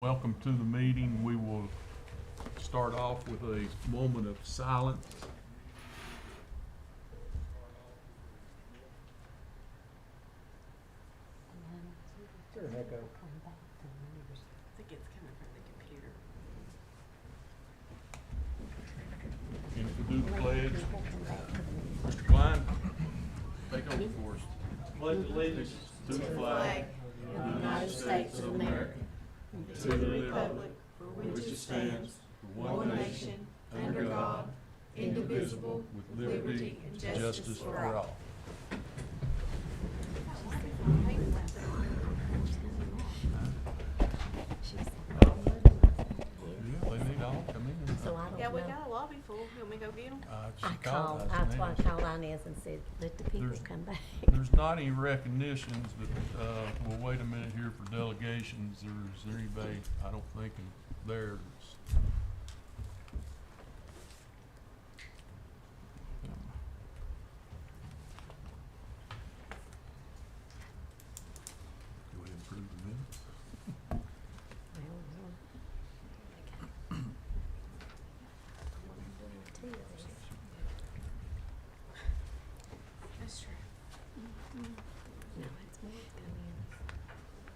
Welcome to the meeting. We will start off with a moment of silence. Sure, echo. I think it's coming from the computer. And if we do the pledge, Mr. Klein, take over for us. Pledge allegiance To the flag of the United States of America, to the republic for which it stands, one nation, under God, indivisible, with liberty and justice for all. Yeah, they need all come in. So I don't Yeah, we know. got a lobby full. Want me to go get them? She I called, us that's and why I they- called Inez and said, let the people There's- come back. There's not any recognitions, but, we'll wait a minute here for delegations. There's anybody, I don't think, in there that's. Go ahead and approve the minutes. Well, well, That's true. no, it's more coming.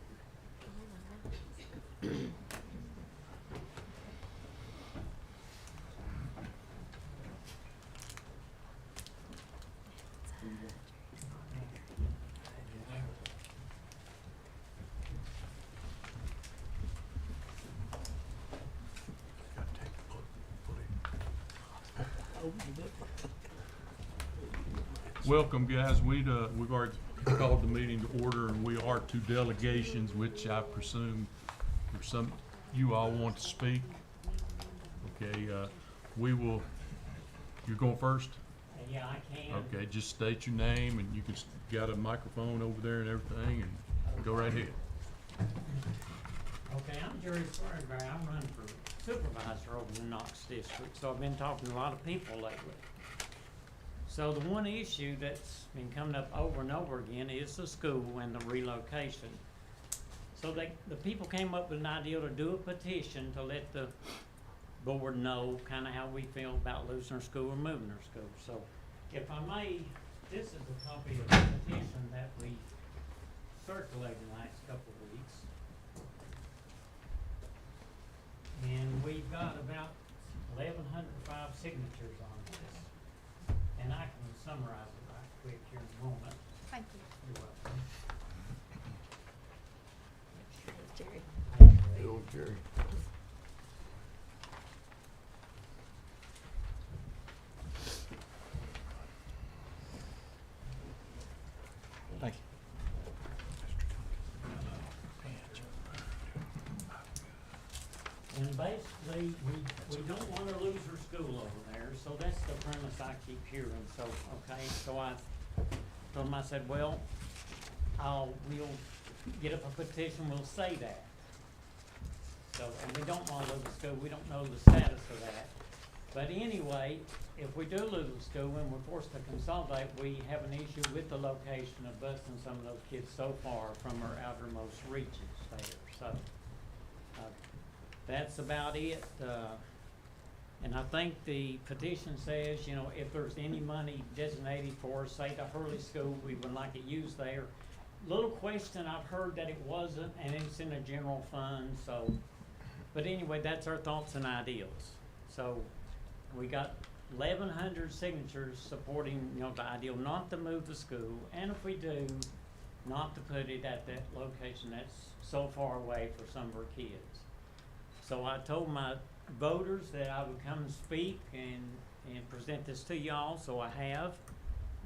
Gotta take the put it. Welcome, guys. We've already called the meeting to order, and we are to delegations, which I presume there's some, you all want to speak. Okay, we will, you're going first? Yeah, I can. Okay, just state your name, and you can, got a microphone over there and everything, and go right ahead. Okay, I'm Jerry Swearengray. I run for supervisor over the Knox district, so I've been talking to a lot of people lately. So the one issue that's been coming up over and over again is the school and the relocation. So the people came up with an idea to do a petition to let the board know kind of how we feel about losing our school or moving our school. So if I may, this is a copy of the petition that we circulated the last couple of weeks. And we've got about 1,105 signatures on this. And I can summarize it right quick here in a moment. Thank you. You're welcome. Jerry. Jerry. Thank you. And basically, we don't wanna lose our school over there, so that's the premise I keep hearing, so, okay, so I told him, I said, well, we'll get up a petition, we'll say that. So, and we don't wanna lose the school, we don't know the status of that. But anyway, if we do lose the school and we're forced to consolidate, we have an issue with the location of busing some of those kids so far from our outermost reaches there, so. That's about it, and I think the petition says, you know, if there's any money designated for, say, the Hurley School, we would like it used there. Little question, I've heard that it wasn't, and it's in a general fund, so, but anyway, that's our thoughts and ideals. So, we got 1,100 signatures supporting, you know, the ideal not to move the school, and if we do, not to put it at that location that's so far away for some of our kids. So I told my voters that I would come and speak and present this to y'all, so I have,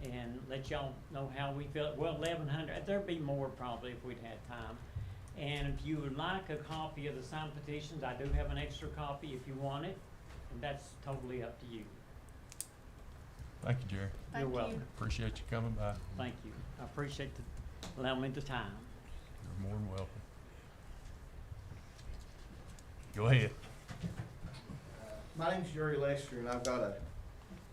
and let y'all know how we feel. Well, 1,100, there'd be more probably if we'd had time. And if you would like a copy of the signed petitions, I do have an extra copy if you want it, and that's totally up to you. Thank you, Jerry. Thank You're you. welcome. Appreciate you coming by. Thank you. I appreciate allowing me the time. You're more than welcome. Go ahead. My name's Jerry Lester, and I've got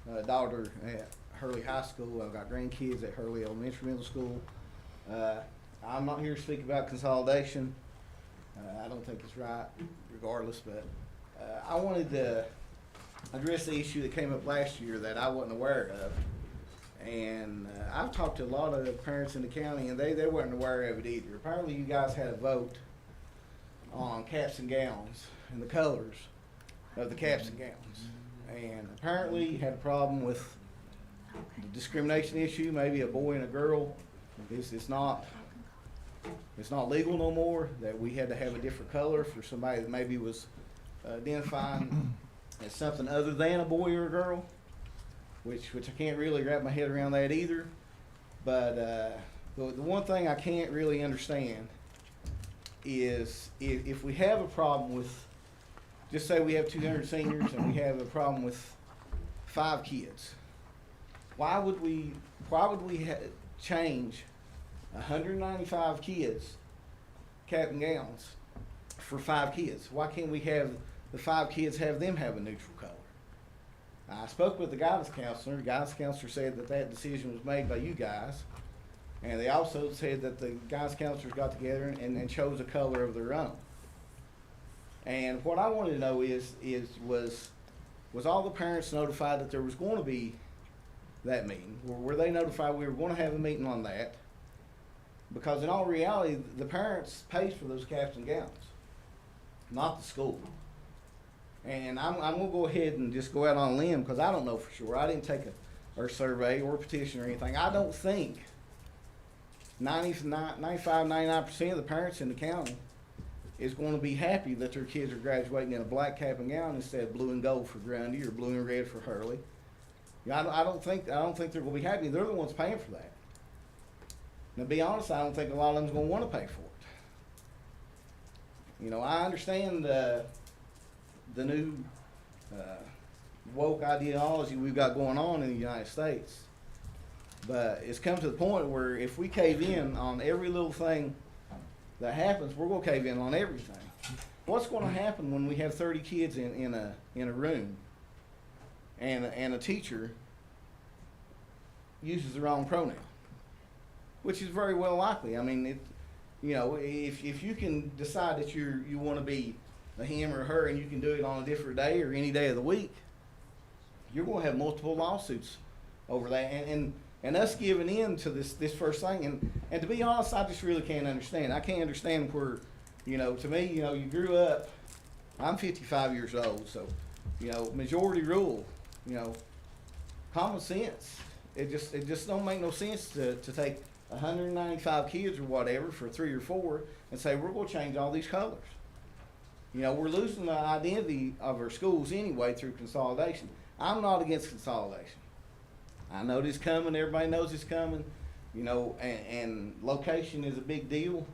a daughter at Hurley High School. I've got grandkids at Hurley Elementary Middle School. I'm not here to speak about consolidation. I don't think it's right regardless, but I wanted to address the issue that came up last year that I wasn't aware of. And I've talked to a lot of parents in the county, and they weren't aware of it either. Apparently you guys had a vote on caps and gowns and the colors of the caps and gowns. And apparently you had a problem with the discrimination issue, maybe a boy and a girl. It's not legal no more, that we had to have a different color for somebody that maybe was identifying as something other than a boy or a girl, which I can't really wrap my head around that either. But the one thing I can't really understand is if we have a problem with, just say we have 200 seniors and we have a problem with 5 kids, why would we change 195 kids cap and gowns for 5 kids? Why can't we have the 5 kids have them have a neutral color? I spoke with the guidance counselor. The guidance counselor said that decision was made by you guys. And they also said that the guidance counselors got together and chose a color of their own. And what I wanted to know was all the parents notified that there was going to be that meeting? Were they notified we were going to have a meeting on that? Because in all reality, the parents pays for those caps and gowns, not the school. And I'm going to go ahead and just go out on a limb because I don't know for sure. I didn't take a survey or a petition or anything. I don't think 95, 99% of the parents in the county is going to be happy that their kids are graduating in a black cap and gown instead of blue and gold for Grundy or blue and red for Hurley. I don't think they're going to be happy. They're the ones paying for that. Now, to be honest, I don't think a lot of them's going to want to pay for it. You know, I understand the new woke ideology we've got going on in the United States, but it's come to the point where if we cave in on every little thing that happens, we're going to cave in on everything. What's going to happen when we have 30 kids in a room and a teacher uses the wrong pronoun, which is very well likely. I mean, if you can decide that you want to be a him or a her and you can do it on a different day or any day of the week, you're going to have multiple lawsuits over that. And us giving in to this first thing, and to be honest, I just really can't understand. I can't understand where, to me, you grew up, I'm 55 years old, so, majority rule, common sense. It just don't make no sense to take 195 kids or whatever for 3 or 4 and say, we're going to change all these colors. We're losing the identity of our schools anyway through consolidation. I'm not against consolidation. I know this coming. Everybody knows it's coming. And location is a big deal.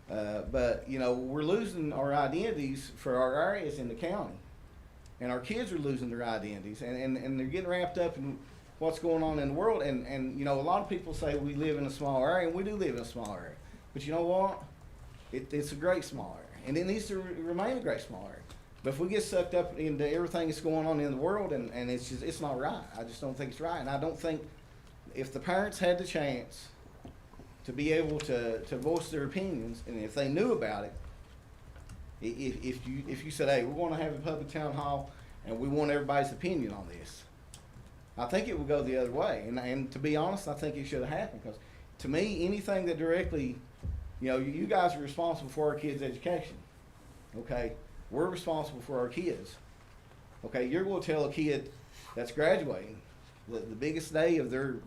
But we're losing our identities for our areas in the county, and our kids are losing their identities, and they're getting wrapped up in what's going on in the world. And a lot of people say we live in a small area, and we do live in a small area. But you know what? It's a great small area, and it needs to remain a great small area. But if we get sucked up into everything that's going on in the world, and it's not right. I just don't think it's right. And I don't think if the parents had the chance to be able to voice their opinions, and if they knew about it, if you said, hey, we're going to have a public town hall and we want everybody's opinion on this, I think it would go the other way. And to be honest, I think it should have happened, because to me, anything that directly, you guys are responsible for our kids' education. Okay? We're responsible for our kids. Okay, you're going to tell a kid that's graduating the biggest day of their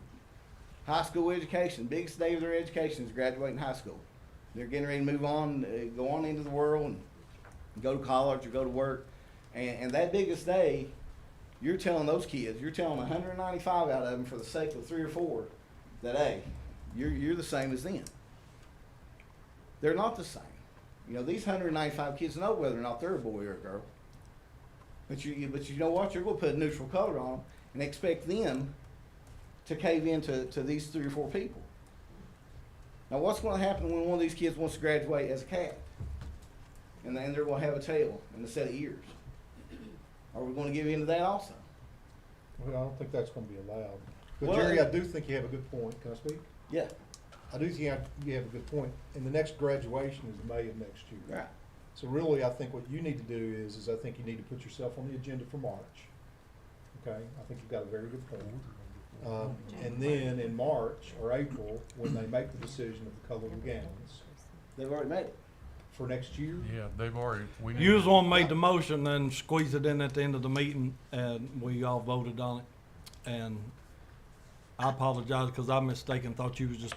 high school education, biggest day of their education is graduating high school. They're getting ready to move on, go on into the world and go to college or go to work. And that biggest day, you're telling those kids, you're telling 195 out of them for the sake of 3 or 4 that, hey, you're the same as them. They're not the same. These 195 kids know whether or not they're a boy or a girl. But you know what? You're going to put a neutral color on them and expect them to cave into these 3 or 4 people. Now, what's going to happen when one of these kids wants to graduate as a cat? And then they're going to have a tail and a set of ears. Are we going to give in to that also? Well, I don't think that's going to be allowed. But Well, Jerry, I do think you have a good point. Can I speak? Yeah. I do think you have a good point. And the next graduation is May of next year. Right. So really, I think what you need to do is I think you need to put yourself on the agenda for March. Okay, I think you've got a very good point. And then in March or April, when they make the decision of the color of the gowns They've already made it. for next year, Yeah, they've already, we need You was to- the one made the motion and squeezed it in at the end of the meeting, and we all voted on it. And I apologize, cause I mistaken, thought you was just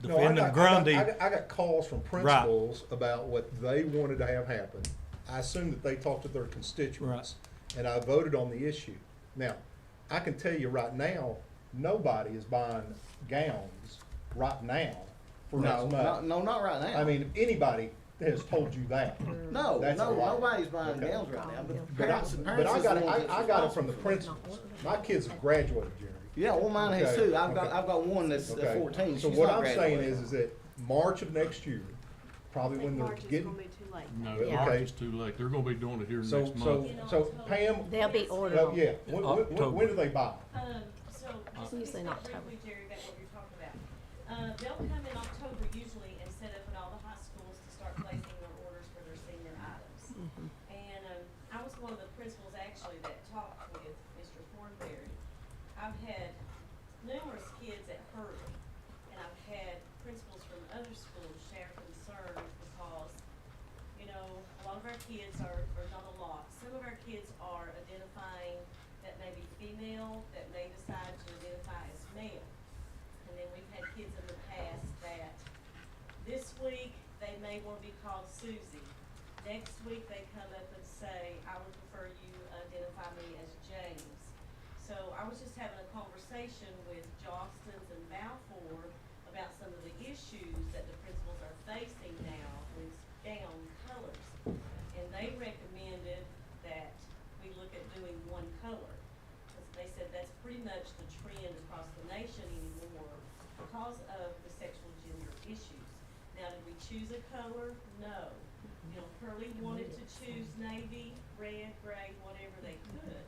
no, I defending got, Grundy. I got calls from principals about what they wanted to have happen. I assume that they talked to their constituents, and I voted on the issue. Now, I can tell you right now, nobody is buying gowns right now for next month. No, not right now. I mean, if anybody has told you that. no, that's a lie. nobody's buying Okay. gowns right now. But But I, parents, but parents I is got the it, ones that's I got it from the responsible. principals. My kids have graduated, Jerry. Yeah, well, mine has Okay, too. I've got okay. I've got one that's Okay. 14. So She's what not I'm saying graduated. is that March of next year, probably when they're March is getting. gonna be too late. No, Yeah. March is too late. They're gonna be doing it here So, next so, month. so Pam, They'll be well, ordering. yeah, when do they buy? So, just to Usually in speak October. briefly, Jerry, about what you're talking about. They'll come in October usually and set up in all the high schools to start placing their orders for their senior items. And, I was one of the principals actually that talked with Mr. Thornberry. I've had numerous kids at Hurley, and I've had principals from other schools share concerns because, you know, a lot of our kids are not a lot. Some of our kids are identifying that may be female, that may decide to identify as male. And then we've had kids in the past that this week they may wanna be called Susie. Next week they come up and say, I would prefer you identify me as James. So I was just having a conversation with Jostens and Balfour about some of the issues that the principals are facing now with gown colors. And they recommended that we look at doing one color. Cause they said that's pretty much the trend across the nation anymore because of the sexual gender issues. Now, did we choose a color? No. You know, Hurley wanted to choose navy, red, gray, whatever they could.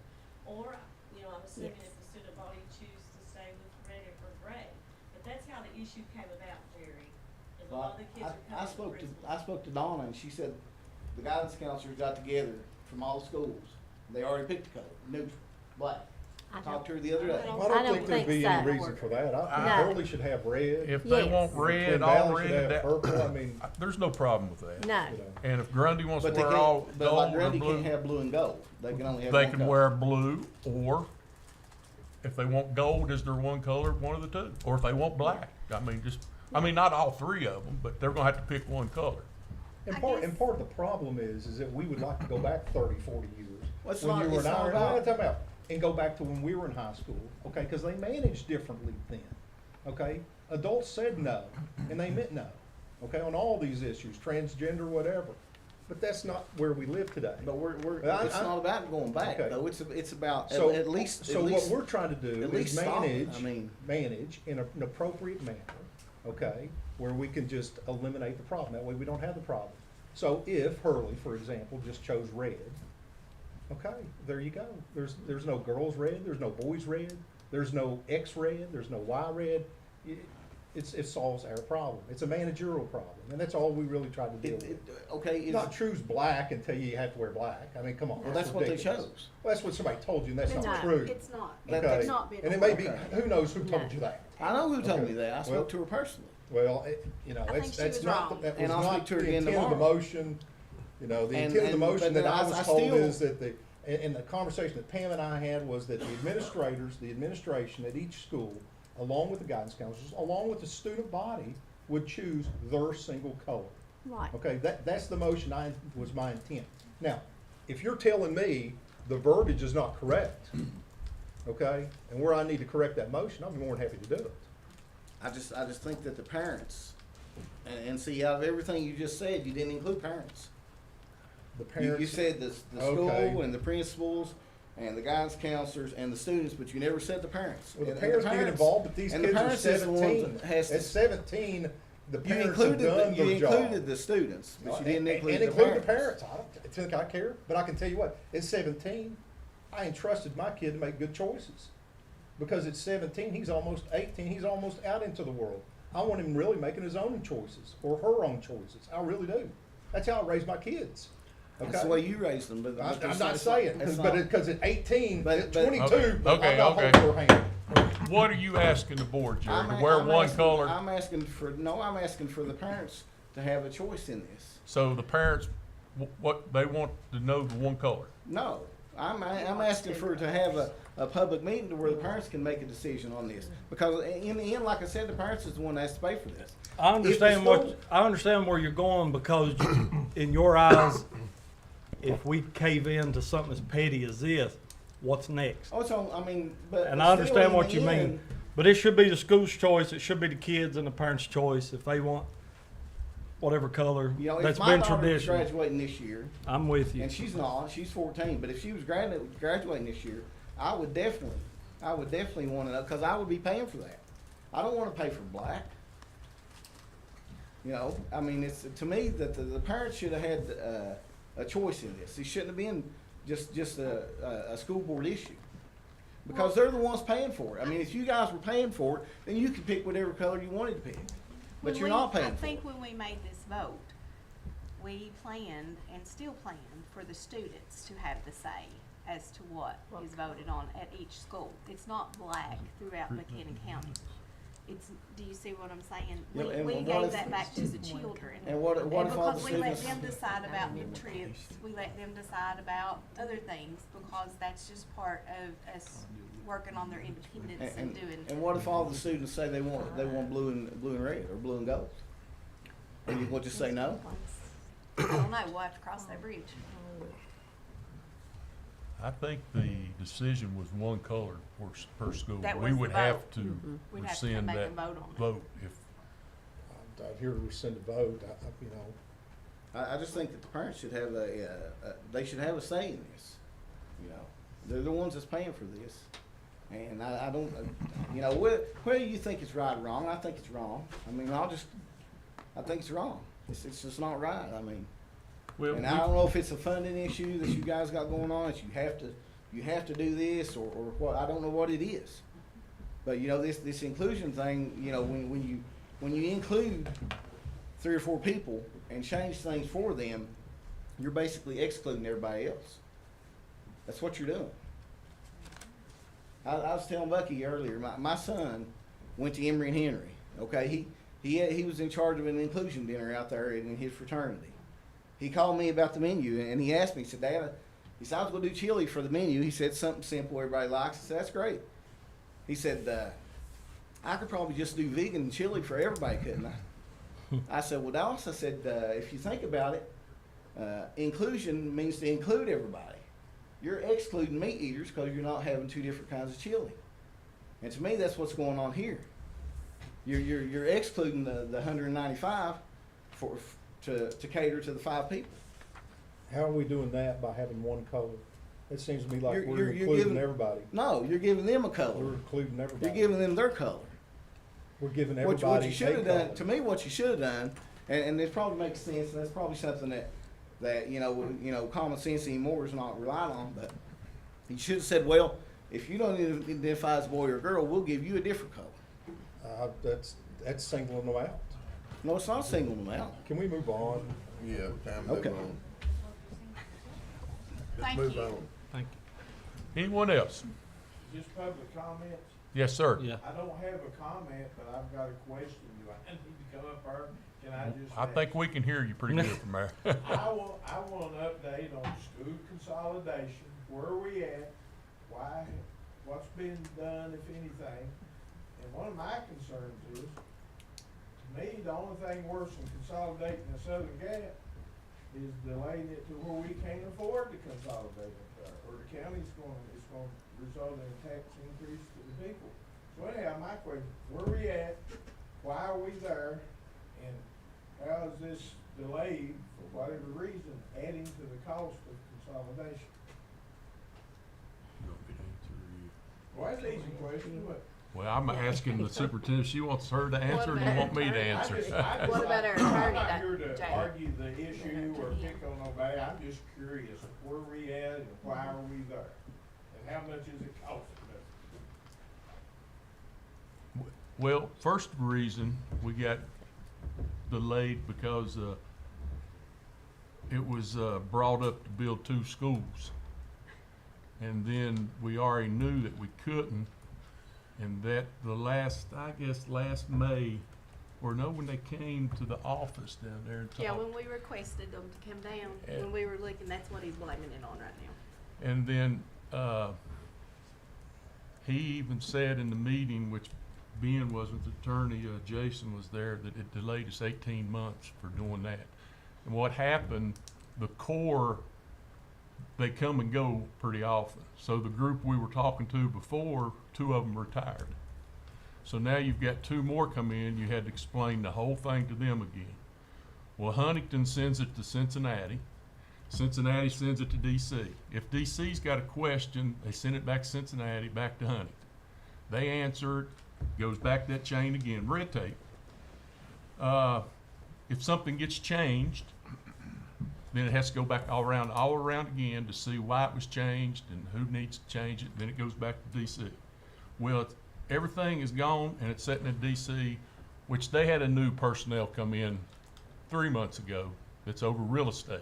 Or, you know, I'm assuming Yes. if the student body choose to stay with red or gray. But that's how the issue came about, Jerry. Is a lot of the kids are I coming spoke to principals. I spoke to Donna, and she said the guidance counselors got together from all the schools. They already picked the color, neutral, black. I Talked to her don't, the other day. I I don't don't think there'd think be any so. reason for that. I think No. Hurley should have red. If they Yes. want Twin red, Valley all should red, have that, purple. I mean, there's no problem with that. no. you know. And if Grundy wants to But they wear all can't, but like gold or Grundy blue, can't have blue and gold. They can only have they one can color. wear blue, or if they want gold as their one color, one of the two. Or if they want black. I mean, not all three of them, but they're gonna have to pick one color. And I part, guess- and part of the problem is that we would like to go back 30, 40 years. Well, it's when not- you were it's in not our- about- no, time out. And go back to when we were in high school, okay, cause they managed differently then, okay? Adults said no, and they meant no, okay, on all these issues, transgender, whatever. But that's not where we live today. But we're But it's I- not about going back Okay. though. It's about So, at least so what we're trying to do at is least stop it. manage, I mean- manage in an appropriate manner, okay? Where we can just eliminate the problem. That way we don't have the problem. So if Hurley, for example, just chose red, okay, there you go. There's no girls red, there's no boys red, there's no X red, there's no Y red. It solves our problem. It's a managerial problem, and that's all we really tried to deal with. okay. Is, Not choose black and tell you you have to wear black. I mean, come on. well, that's what they ridiculous. chose. Well, that's what somebody told you, and that's It's not not, true. it's not. That- Okay, It's not been and it may be, Okay. who knows who told No. you that? I know who told Okay. me that. I Well- spoke to her personally. Well, you know, I think it's, she that's was not, wrong. that was And I'll not speak to her the again intent of the tomorrow. motion. You know, the And- intent of the and- motion but that I I was still- told is that and the conversation that Pam and I had was that the administrators, the administration at each school, along with the guidance counselors, along with the student body, would choose their single color. Right. Okay, that's the motion was my intent. Now, if you're telling me the verbiage is not correct, okay, and where I need to correct that motion, I'll be more than happy to do it. I just think that the parents, and see, out of everything you just said, you didn't include parents. The You parents. said the Okay. school and the principals and the guidance counselors and the students, but you never said the parents. Well, the And parents get involved, but these and the kids are parents is the one 17. that has to- At 17, the You parents have included done you their job. included the students, but you didn't include And the include the parents. parents. I don't think I care, but I can tell you what, at 17, I entrusted my kid to make good choices. Because at 17, he's almost 18, he's almost out into the world. I want him really making his own choices, or her own choices. I really do. That's how I raised my kids. Okay? That's the way you raised them, but. I'm not saying, because at 18, But- at but- 22, Okay, I'm not okay. holding her hand. What are you asking the board, Jerry, to I'm wear one asking- color? I'm asking for the parents to have a choice in this. So the parents, what, they want to know the one color? No, I'm asking to have a public meeting to where the parents can make a decision on this. Because in the end, like I said, the parents is the one that has to pay for this. I understand If the school- I understand where you're going because in your eyes, if we cave in to something as petty as this, what's next? Oh, so, I mean, but. And but I still, understand in what the you mean, end, but it should be the school's choice, it should be the kids and the parents' choice, if they want whatever color, You know, if that's my been daughter was traditional. graduating this year, I'm with you. and she's not, she's 14, but if she was graduating this year, I would definitely want to know, because I would be paying for that. I don't want to pay for black. You know, I mean, it's, to me, that the parents should have had a choice in this. It shouldn't have been just a school board issue. Because they're the ones paying for it. I mean, if you guys were paying for it, then you could pick whatever color you wanted to pick. But you're not paying I for it. think when we made this vote, we planned and still planned for the students to have the say as to what is voted on at each school. It's not black throughout Buchanan County. It's, do you see what I'm saying? Yeah, and We what gave if- that back to the children. And what if all the Because we let students? them decide about the trips, we let them decide about other things, because that's just part of us working on their independence and doing. And what if all the students say they want blue and red, or blue and gold? And you will just say no? I don't know, we'll have to cross that bridge. I think the decision was one color per school. That We was would the have vote. to We'd have to come rescind back that and vote on it. vote if, I'm here to rescind the vote, you know. I just think that the parents should have they should have a say in this. You know, they're the ones that's paying for this. And I don't, you know, whether you think it's right or wrong, I think it's wrong. I mean, I think it's wrong. It's just not right, I mean. well, And I don't know if it's a funding issue that you guys got going on, that you have to do this, or what, I don't know what it is. But, you know, this inclusion thing, you know, when you include 3 or 4 people and change things for them, you're basically excluding everybody else. That's what you're doing. I was telling Bucky earlier, my son went to Emory and Henry, okay? He was in charge of an inclusion dinner out there in his fraternity. He called me about the menu, and he asked me, he said, Dad, he said, I was going to do chili for the menu. He said, something simple everybody likes. I said, that's great. He said, I could probably just do vegan chili for everybody, couldn't I? I said, well, Dallas, I said, if you think about it, inclusion means to include everybody. You're excluding meat eaters because you're not having 2 different kinds of chili. And to me, that's what's going on here. You're excluding the 195 to cater to the 5 people. How are we doing that by having one color? It seems to me like You're we're including giving- everybody. No, you're giving them a We're color. including You're everybody. giving them their color. We're giving What everybody you a should have done, color. to me, what you should have done, and this probably makes sense, and that's probably something that you know, common sense anymore is not relied on, but you should have said, well, if you don't identify as a boy or girl, we'll give you a different color. That's singling them out. No, it's not singling them out. Can we move on? Yeah, time to move Okay. on. Let's Thank move you. on. Thank anyone else? Just public comments? Yes, sir. you. Yeah. I don't have a comment, but I've got a question. Do I need to come up here? Can I just? I think we can hear you pretty good from there. I want an update on school consolidation. Where are we at? Why, what's been done, if anything? And one of my concerns is, to me, the only thing worse than consolidating the Southern Gap is delaying it to where we can't afford to consolidate it there, or the county's it's gonna result in a tax increase to the people. So anyhow, my question, where are we at? Why are we there? And how is this delayed, for whatever reason, adding to the cost of consolidation? Well, that's an easy question, but. Well, I'm asking the superintendent, she wants her to answer, or do you want me to answer? What about our attorney, I'm not here to Jay? argue the issue or pick on nobody, I'm just curious, where we at and why are we there? And how much is it costing us? Well, first, first reason we got delayed because it was brought up to build 2 schools. And then we already knew that we couldn't, and that last May, or no, when they came to the office down there and talked. Yeah, when we requested them to come down, Yeah. when we were looking, that's what he's blaming it on right now. And then, he even said in the meeting, which Ben wasn't the attorney, Jason was there, that it delayed us 18 months for doing that. And what happened, the Corps, they come and go pretty often. So the group we were talking to before, 2 of them retired. So now you've got 2 more come in, you had to explain the whole thing to them again. Well, Huntington sends it to Cincinnati. Cincinnati sends it to DC. If DC's got a question, they send it back to Cincinnati, back to Huntington. They answer it, goes back that chain again, red tape. If something gets changed, then it has to go back all around again to see why it was changed and who needs to change it. Then it goes back to DC. Well, everything is gone and it's sitting in DC, which they had a new personnel come in 3 months ago that's over real estate.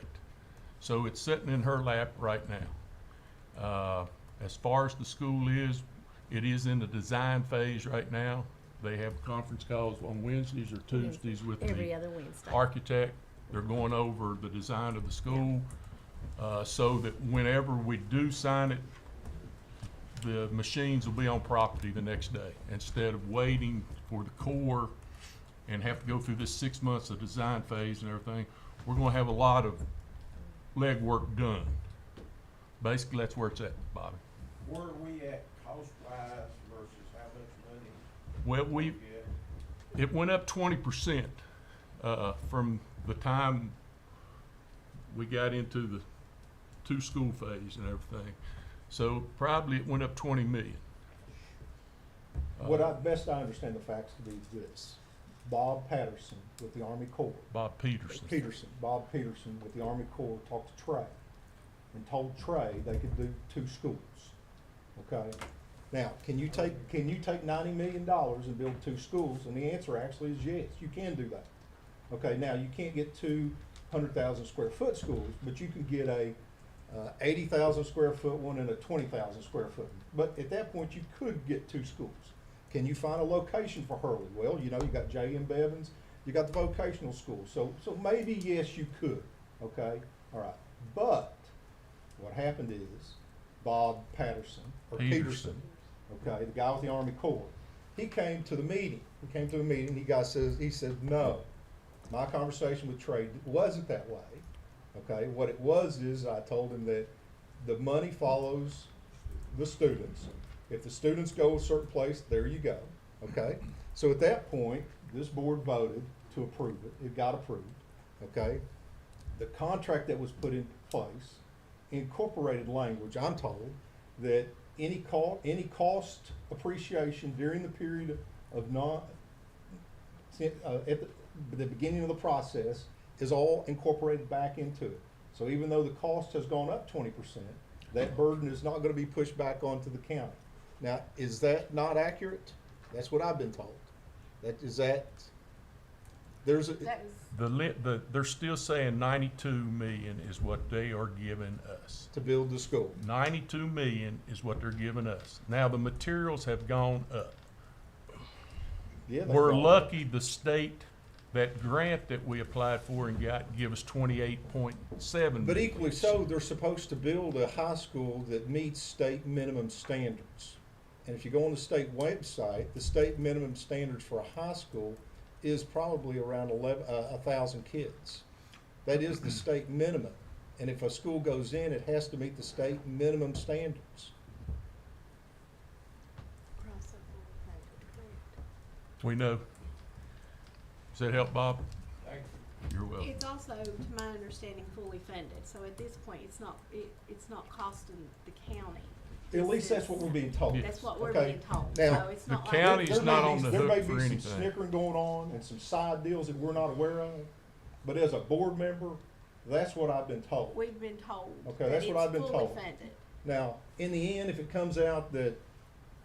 So it's sitting in her lap right now. As far as the school is, it is in the design phase right now. They have conference calls on Wednesdays or Tuesdays with Every the other Wednesday. architect. They're going over the design of the school, so that whenever we do sign it, the machines will be on property the next day, instead of waiting for the Corps and have to go through this 6 months of design phase and everything. We're gonna have a lot of legwork done. Basically, that's where it's at, Bobby. Where are we at cost-wise versus how much money? Well, we get? it went up 20%, from the time we got into the 2 school phase and everything. So probably it went up 20 million. Best I understand the facts to be this. Bob Patterson with the Army Corps. Bob Peterson. Bob Peterson with the Army Corps talked to Trey and told Trey they could do 2 schools. Okay? Now, can you take $90 million and build 2 schools? And the answer actually is yes, you can do that. Okay, now you can't get 200,000 square foot schools, but you can get a 80,000 square foot one and a 20,000 square foot one. But at that point, you could get 2 schools. Can you find a location for Hurley? Well, you know, you got J.M. Bevins, you got the vocational school. So maybe yes, you could. Okay, all right. But what happened is Bob Patterson or Peterson, okay, the guy with the Army Corps, he came to the meeting. He said no. My conversation with Trey wasn't that way. Okay, what it was is I told him that the money follows the students. If the students go a certain place, there you go. Okay, so at that point, this board voted to approve it. It got approved. Okay, the contract that was put in place incorporated language, I'm told, that any cost appreciation during the period of at the beginning of the process is all incorporated back into it. So even though the cost has gone up 20%, that burden is not going to be pushed back onto the county. Now, is that not accurate? That's what I've been told. They're still saying 92 million is what they are giving us. To build the school. 92 million is what they're giving us. Now, the materials have gone up. Yeah, We're lucky the state, that grant that we applied for and got, give us 28.7. But equally so, they're supposed to build a high school that meets state minimum standards. And if you go on the state website, the state minimum standards for a high school is probably around 1,000 kids. That is the state minimum. And if a school goes in, it has to meet the state minimum standards. We know. Does that help, Bob? Thank You're welcome. It's also, to my understanding, fully funded, so at this point, it's not costing the county. At least that's what we're being told. That's what we're Okay. being told, Now, so it's the not like. county's There not may on be- the there may hook for be some anything. snickering going on and some side deals that we're not aware of, but as a board member, that's what I've been told. We've been told Okay, that that's what I've been it's told. fully funded. Now, in the end, if it comes out that,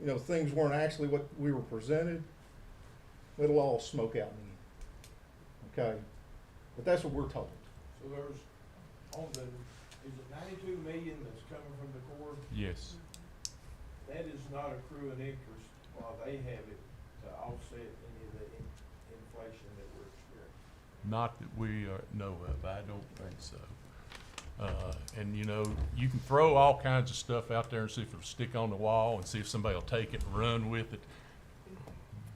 you know, things weren't actually what we were presented, it'll all smoke out in the end. Okay? But that's what we're told. So there's on the, is it 92 million that's coming from the Corps? Yes. That is not accruing interest while they have it to offset any of the inflation that we're experiencing. Not that we know of, I don't think so. And you know, you can throw all kinds of stuff out there and see if it'll stick on the wall and see if somebody will take it and run with it.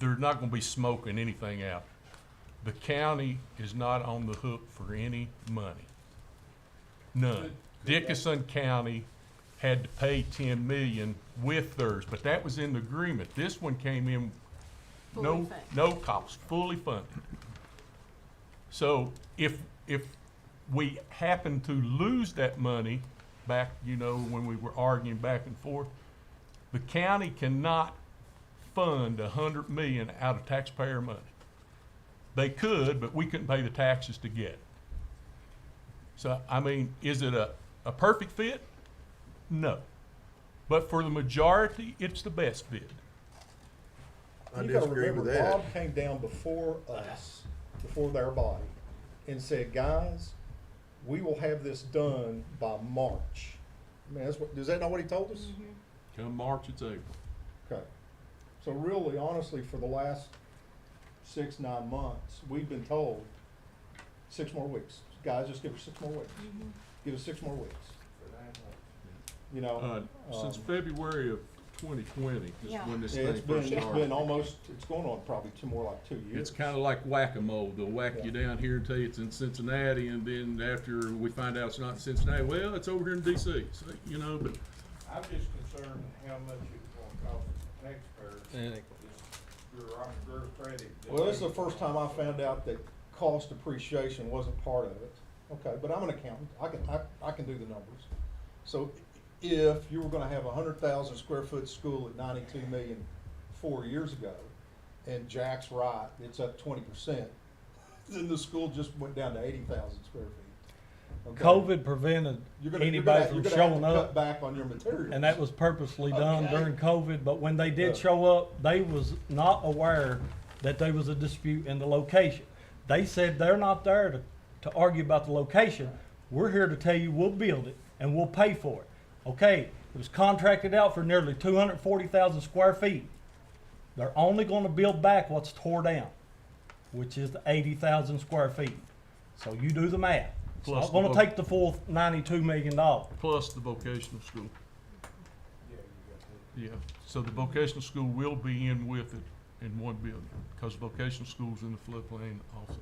They're not gonna be smoking anything out. The county is not on the hook for any money. None. Could Dickinson County had to pay 10 million with theirs, but that was in the agreement. This one came in, Fully no, funded. no cost, fully funded. So if we happen to lose that money back, you know, when we were arguing back and forth, the county cannot fund 100 million out of taxpayer money. They could, but we couldn't pay the taxes to get it. So, I mean, is it a perfect fit? No. But for the majority, it's the best fit. I You gotta disagree with remember, that. Bob came down before us, before their body, and said, guys, we will have this done by March. I mean, that's what, is that not what he told us? Come March, it's April. Okay. So really, honestly, for the last 6-9 months, we've been told 6 more weeks. Guys, just give us 6 more weeks. Give us 6 more weeks. For 9 months. You know, Since February of 2020 is Yeah. when this yeah, thing it's been, first it's started. been almost, it's going on probably more like 2 years. It's kinda like whack-a-mole. They'll whack you down here and tell you it's in Cincinnati, and then after we find out it's not in Cincinnati, well, it's over here in DC. So, you know, but I'm just concerned how much it's gonna cost the taxpayers. This bureaucratic. Well, this is the first time I found out that cost appreciation wasn't part of it. Okay, but I'm an accountant, I can do the numbers. So if you were gonna have a 100,000 square foot school at 92 million 4 years ago, and Jack's right, it's up 20%, then the school just went down to 80,000 square feet. Okay? COVID prevented anybody from showing Cut up, back on your materials. and that was purposely done Okay. during COVID, but when they did Yeah. show up, they was not aware that there was a dispute in the location. They said they're not there to argue about the location. We're here to tell you we'll build it and we'll pay for it. Okay, it was contracted out for nearly 240,000 square feet. They're only gonna build back what's tore down, which is the 80,000 square feet. So you do the math. It's Plus not gonna the take the full $92 million. plus the vocational school. Yeah, you got Yeah, so the vocational school will be in with it in one building, because vocational school's in the floodplain also.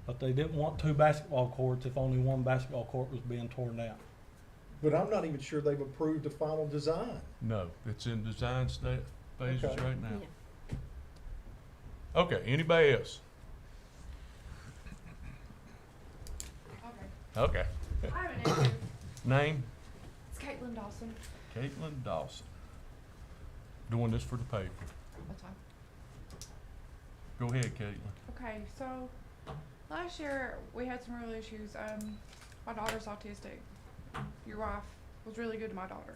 But they didn't want 2 basketball courts if only 1 basketball court was being torn down. But I'm not even sure they've approved the final design. No, it's in design phases Okay. right now. Yeah. Okay, anybody else? Okay. Okay. I have an issue. Name? It's Caitlin Dawson. Caitlin Dawson. Doing this for the paper. That's fine. Go ahead, Caitlin. Okay, so last year we had some real issues. My daughter's autistic. Your wife was really good to my daughter.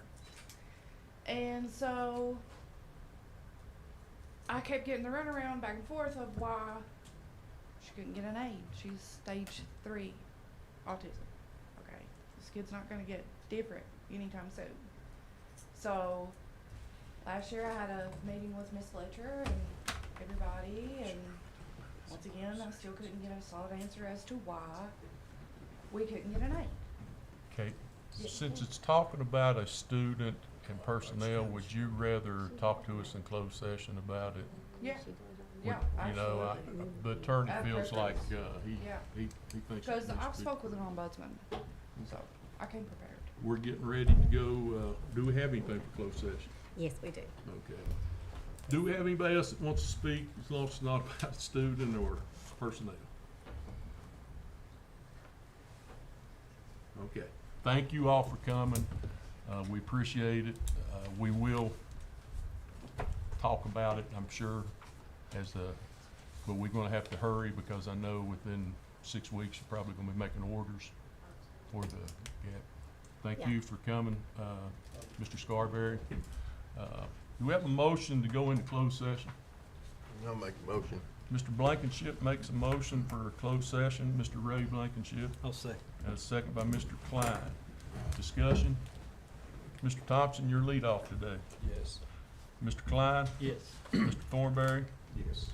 And so I kept getting the runaround back and forth of why she couldn't get an aid. She's stage 3 autism. Okay. This kid's not gonna get different anytime soon. So last year I had a meeting with Miss Fletcher and everybody, and once again I still couldn't get a solid answer as to why we couldn't get an aid. Okay, since it's talking about a student and personnel, would you rather talk to us in closed session about it? Yeah. Would- Yeah, You know, absolutely. the attorney At feels like, preference. Yeah. he thinks. it Because needs I've to be- spoke with an ombudsman, so I came prepared. We're getting ready to go, do we have anything for closed session? Yes, we do. Okay. Do we have anybody else that wants to speak, as long as it's not about student or personnel? Okay, thank you all for coming, we appreciate it, we will talk about it, I'm sure, but we're gonna have to hurry, because I know within 6 weeks, you're probably gonna be making orders for the gap. Thank Yeah. you for coming, Mr. Scarberry. Do we have a motion to go into closed session? I'll make a motion. Mr. Blankenship makes a motion for a closed session. Mr. Ray Blankenship, I'll second. and a second by Mr. Klein. Discussion. Mr. Thompson, your lead off today. Yes. Mr. Klein, Yes. Mr. Thornberry, Yes.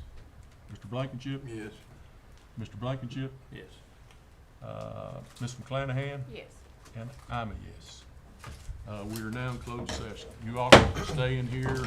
Mr. Blankenship, Yes. Mr. Blankenship, Yes. Ms. McClanahan, Yes. and I'm a yes. We are now in closed session. You all can stay in here.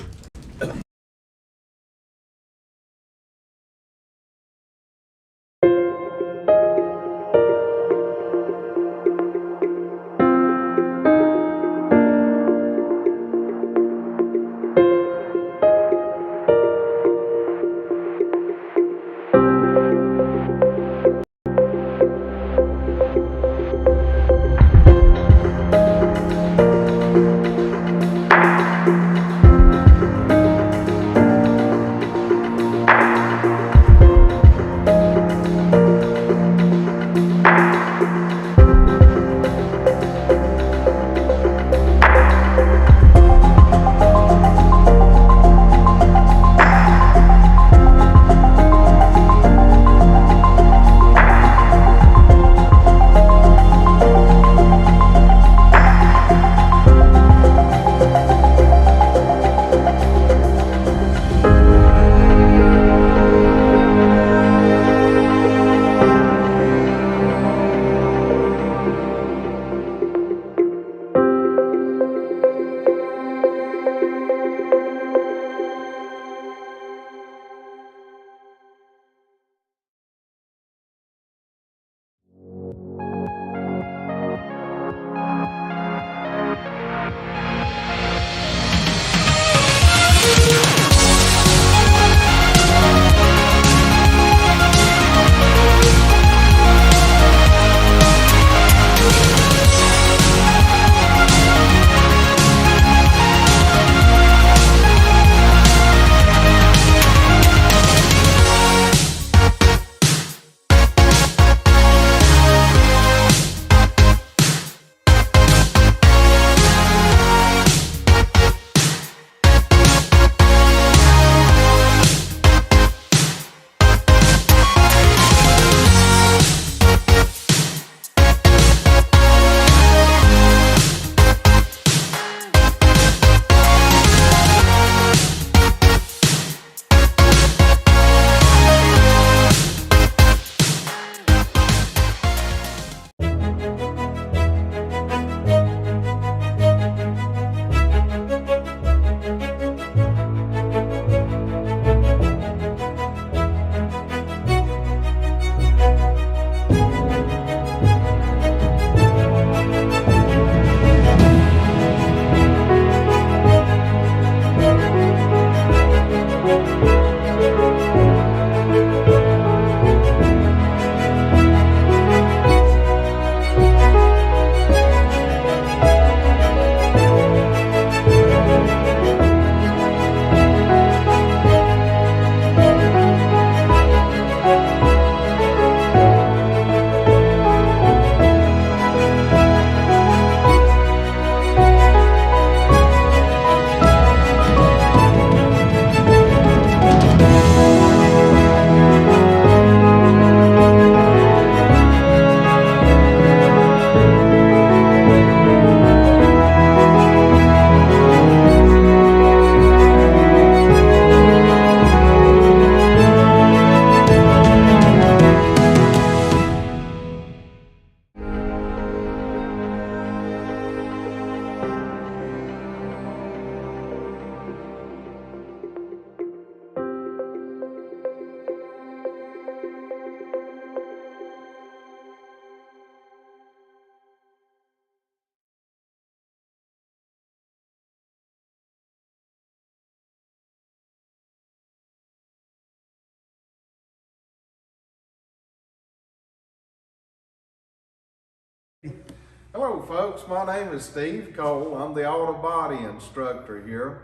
Hello folks, my name is Steve Cole. I'm the auto body instructor here.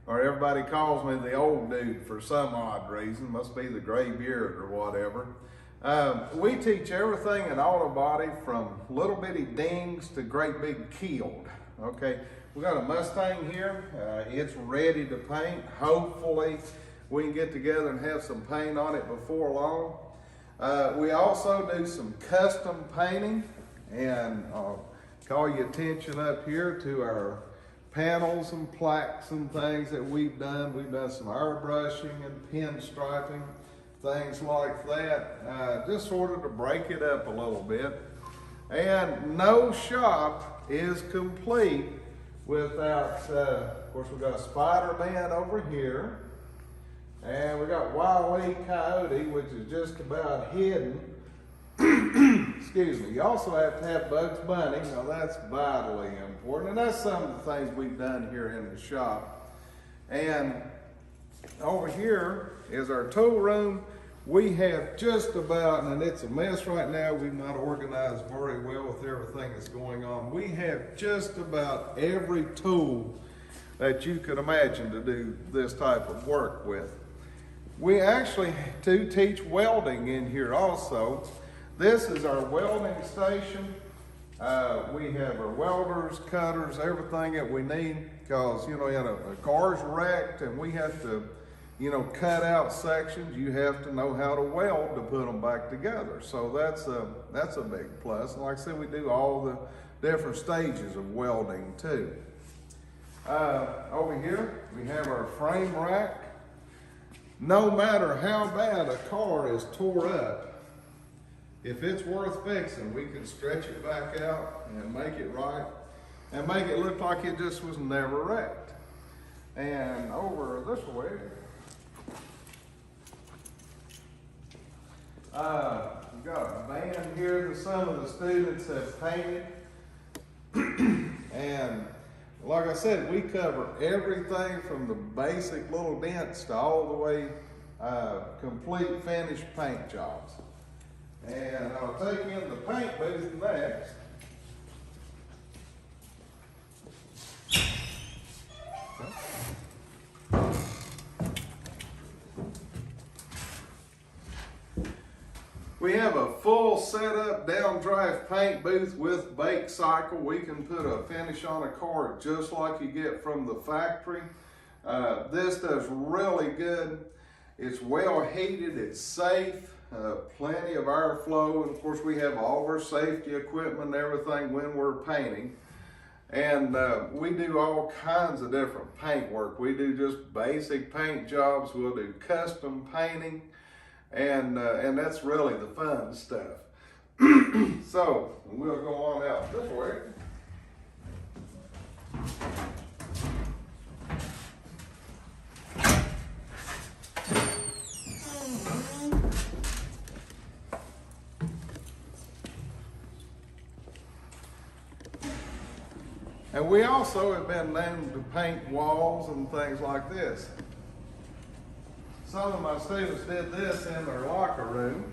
Or everybody calls me the old dude for some odd reason. Must be the gray beard or whatever. We teach everything in auto body from little bitty dings to great big keeled. Okay, we got a Mustang here. It's ready to paint. Hopefully we can get together and have some paint on it before long. We also do some custom painting, and call your attention up here to our panels and plaques and things that we've done. We've done some airbrushing and pinstriping, things like that, just sort of to break it up a little bit. And no shop is complete without, of course, we've got Spider-Man over here, and we got Wile E. Coyote, which is just about hidden. Excuse me. You also have to have Bugs Bunny. Now that's vitally important, and that's some of the things we've done here in the shop. And over here is our tool room. We have just about, and it's a mess right now, we've not organized very well with everything that's going on. We have just about every tool that you could imagine to do this type of work with. We actually do teach welding in here also. This is our welding station. We have our welders, cutters, everything that we need, because, you know, a car's wrecked and we have to, you know, cut out sections. You have to know how to weld to put them back together. So that's a big plus. And like I said, we do all the different stages of welding too. Over here, we have our frame rack. No matter how bad a car is tore up, if it's worth fixing, we can stretch it back out and make it right and make it look like it just was never wrecked. And over this way, we've got a band here that some of the students have painted. And like I said, we cover everything from the basic little dents to all the way complete finished paint jobs. And I'll take you in the paint booth next. We have a full setup down drive paint booth with bake cycle. We can put a finish on a car just like you get from the factory. This does really good. It's well heated, it's safe. Plenty of airflow, and of course we have all of our safety equipment and everything when we're painting. And we do all kinds of different paint work. We do just basic paint jobs. We'll do custom painting, and that's really the fun stuff. So we'll go on out this way. And we also have been known to paint walls and things like this. Some of my students did this in their locker room.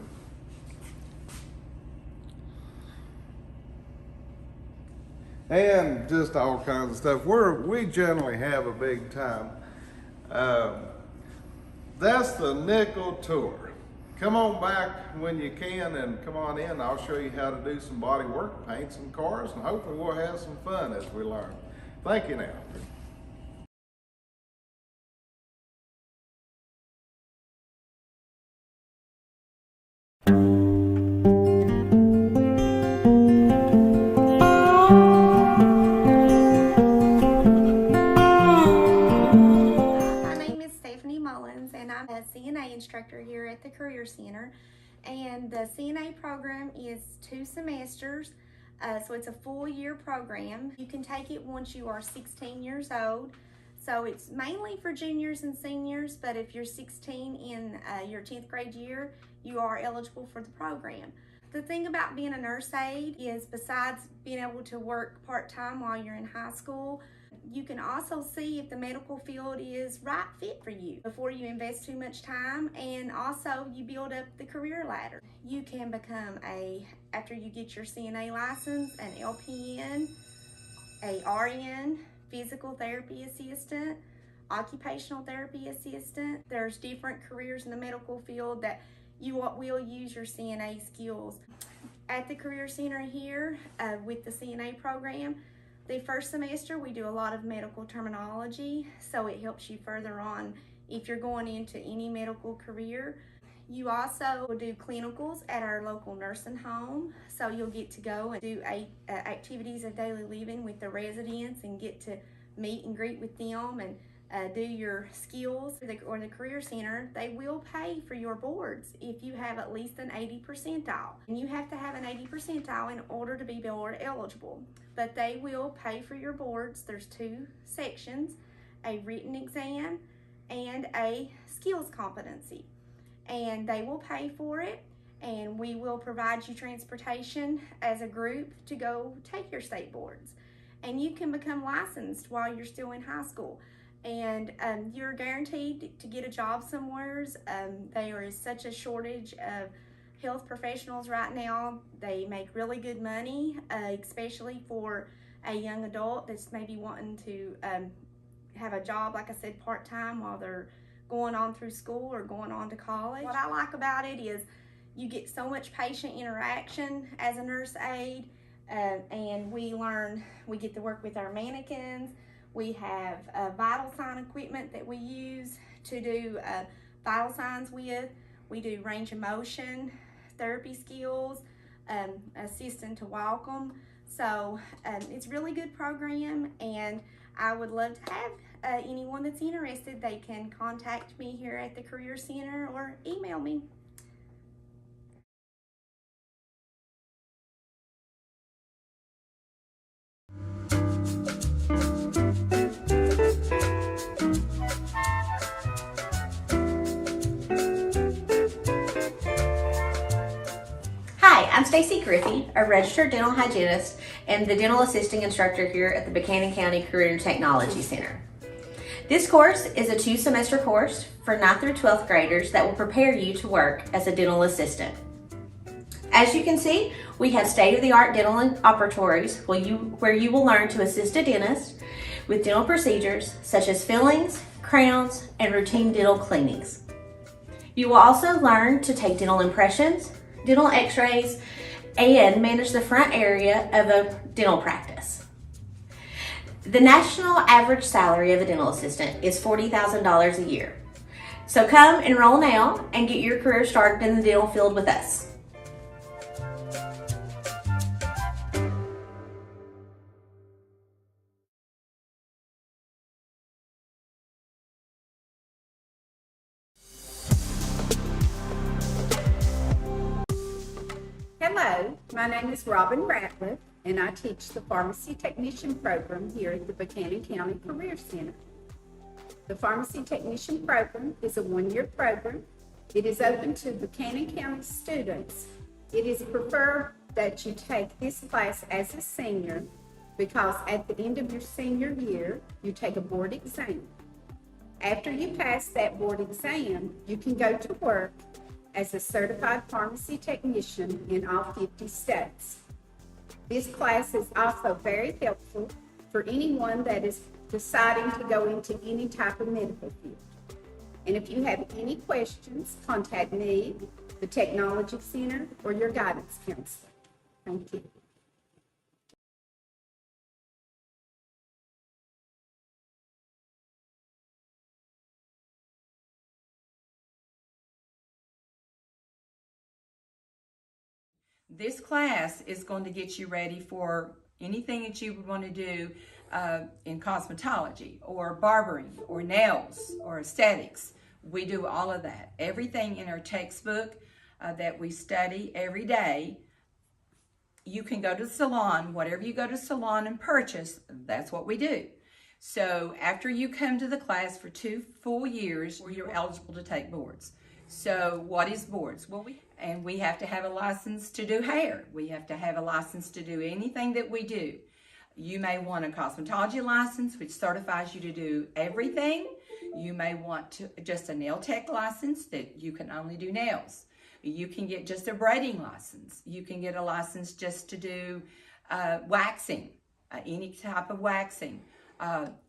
And just all kinds of stuff. We generally have a big time. That's the nickel tour. Come on back when you can and come on in. I'll show you how to do some body work, paint some cars, and hopefully we'll have some fun as we learn. Thank you now. I'm a CNA instructor here at the Career Center, and the CNA program is 2 semesters, so it's a full year program. You can take it once you are 16 years old, so it's mainly for juniors and seniors, but if you're 16 in your 10th grade year, you are eligible for the program. The thing about being a nurse aide is, besides being able to work part-time while you're in high school, you can also see if the medical field is right fit for you before you invest too much time, and also you build up the career ladder. You can become after you get your CNA license, an LPN, a RN, physical therapy assistant, occupational therapy assistant. There's different careers in the medical field that you will use your CNA skills. At the Career Center here with the CNA program, the first semester we do a lot of medical terminology, so it helps you further on if you're going into any medical career. You also will do clinicals at our local nursing home, so you'll get to go and do activities of daily living with the residents and get to meet and greet with them and do your skills. Or the Career Center, they will pay for your boards if you have at least an 80 percentile. And you have to have an 80 percentile in order to be board eligible. But they will pay for your boards. There's 2 sections, a written exam and a skills competency. And they will pay for it, and we will provide you transportation as a group to go take your state boards. And you can become licensed while you're still in high school. And you're guaranteed to get a job somewhere. There is such a shortage of health professionals right now. They make really good money, especially for a young adult that's maybe wanting to have a job, like I said, part-time while they're going on through school or going on to college. What I like about it is you get so much patient interaction as a nurse aide, and we get to work with our mannequins. We have vital sign equipment that we use to do vital signs with. We do range of motion, therapy skills, assisting to walk them. So it's a really good program, and I would love to have anyone that's interested. They can contact me here at the Career Center or email me. Hi, I'm Stacy Griffey, a registered dental hygienist and the dental assisting instructor here at the Buchanan County Career and Technology Center. This course is a 2-semester course for 9th through 12th graders that will prepare you to work as a dental assistant. As you can see, we have state-of-the-art dental operatories where you will learn to assist a dentist with dental procedures such as fillings, crowns, and routine dental cleanings. You will also learn to take dental impressions, dental x-rays, and manage the front area of a dental practice. The national average salary of a dental assistant is $40,000 a year. So come enroll now and get your career started in the dental field with us. Hello, my name is Robin Ratliff, and I teach the Pharmacy Technician program here at the Buchanan County Career Center. The Pharmacy Technician program is a 1-year program. It is open to Buchanan County students. It is preferred that you take this class as a senior because at the end of your senior year, you take a board exam. After you pass that board exam, you can go to work as a certified pharmacy technician in all 50 states. This class is also very helpful for anyone that is deciding to go into any type of medical field. And if you have any questions, contact me, the Technology Center, or your guidance counselor. Thank you. This class is going to get you ready for anything that you would want to do in cosmetology or barbering or nails or aesthetics. We do all of that. Everything in our textbook that we study every day, you can go to the salon, whatever you go to the salon and purchase, that's what we do. So after you come to the class for 2 full years, you're eligible to take boards. So what is boards? Well, we have to have a license to do hair. We have to have a license to do anything that we do. You may want a cosmetology license, which certifies you to do everything. You may want just a nail tech license that you can only do nails. You can get just a braiding license. You can get a license just to do waxing, any type of waxing.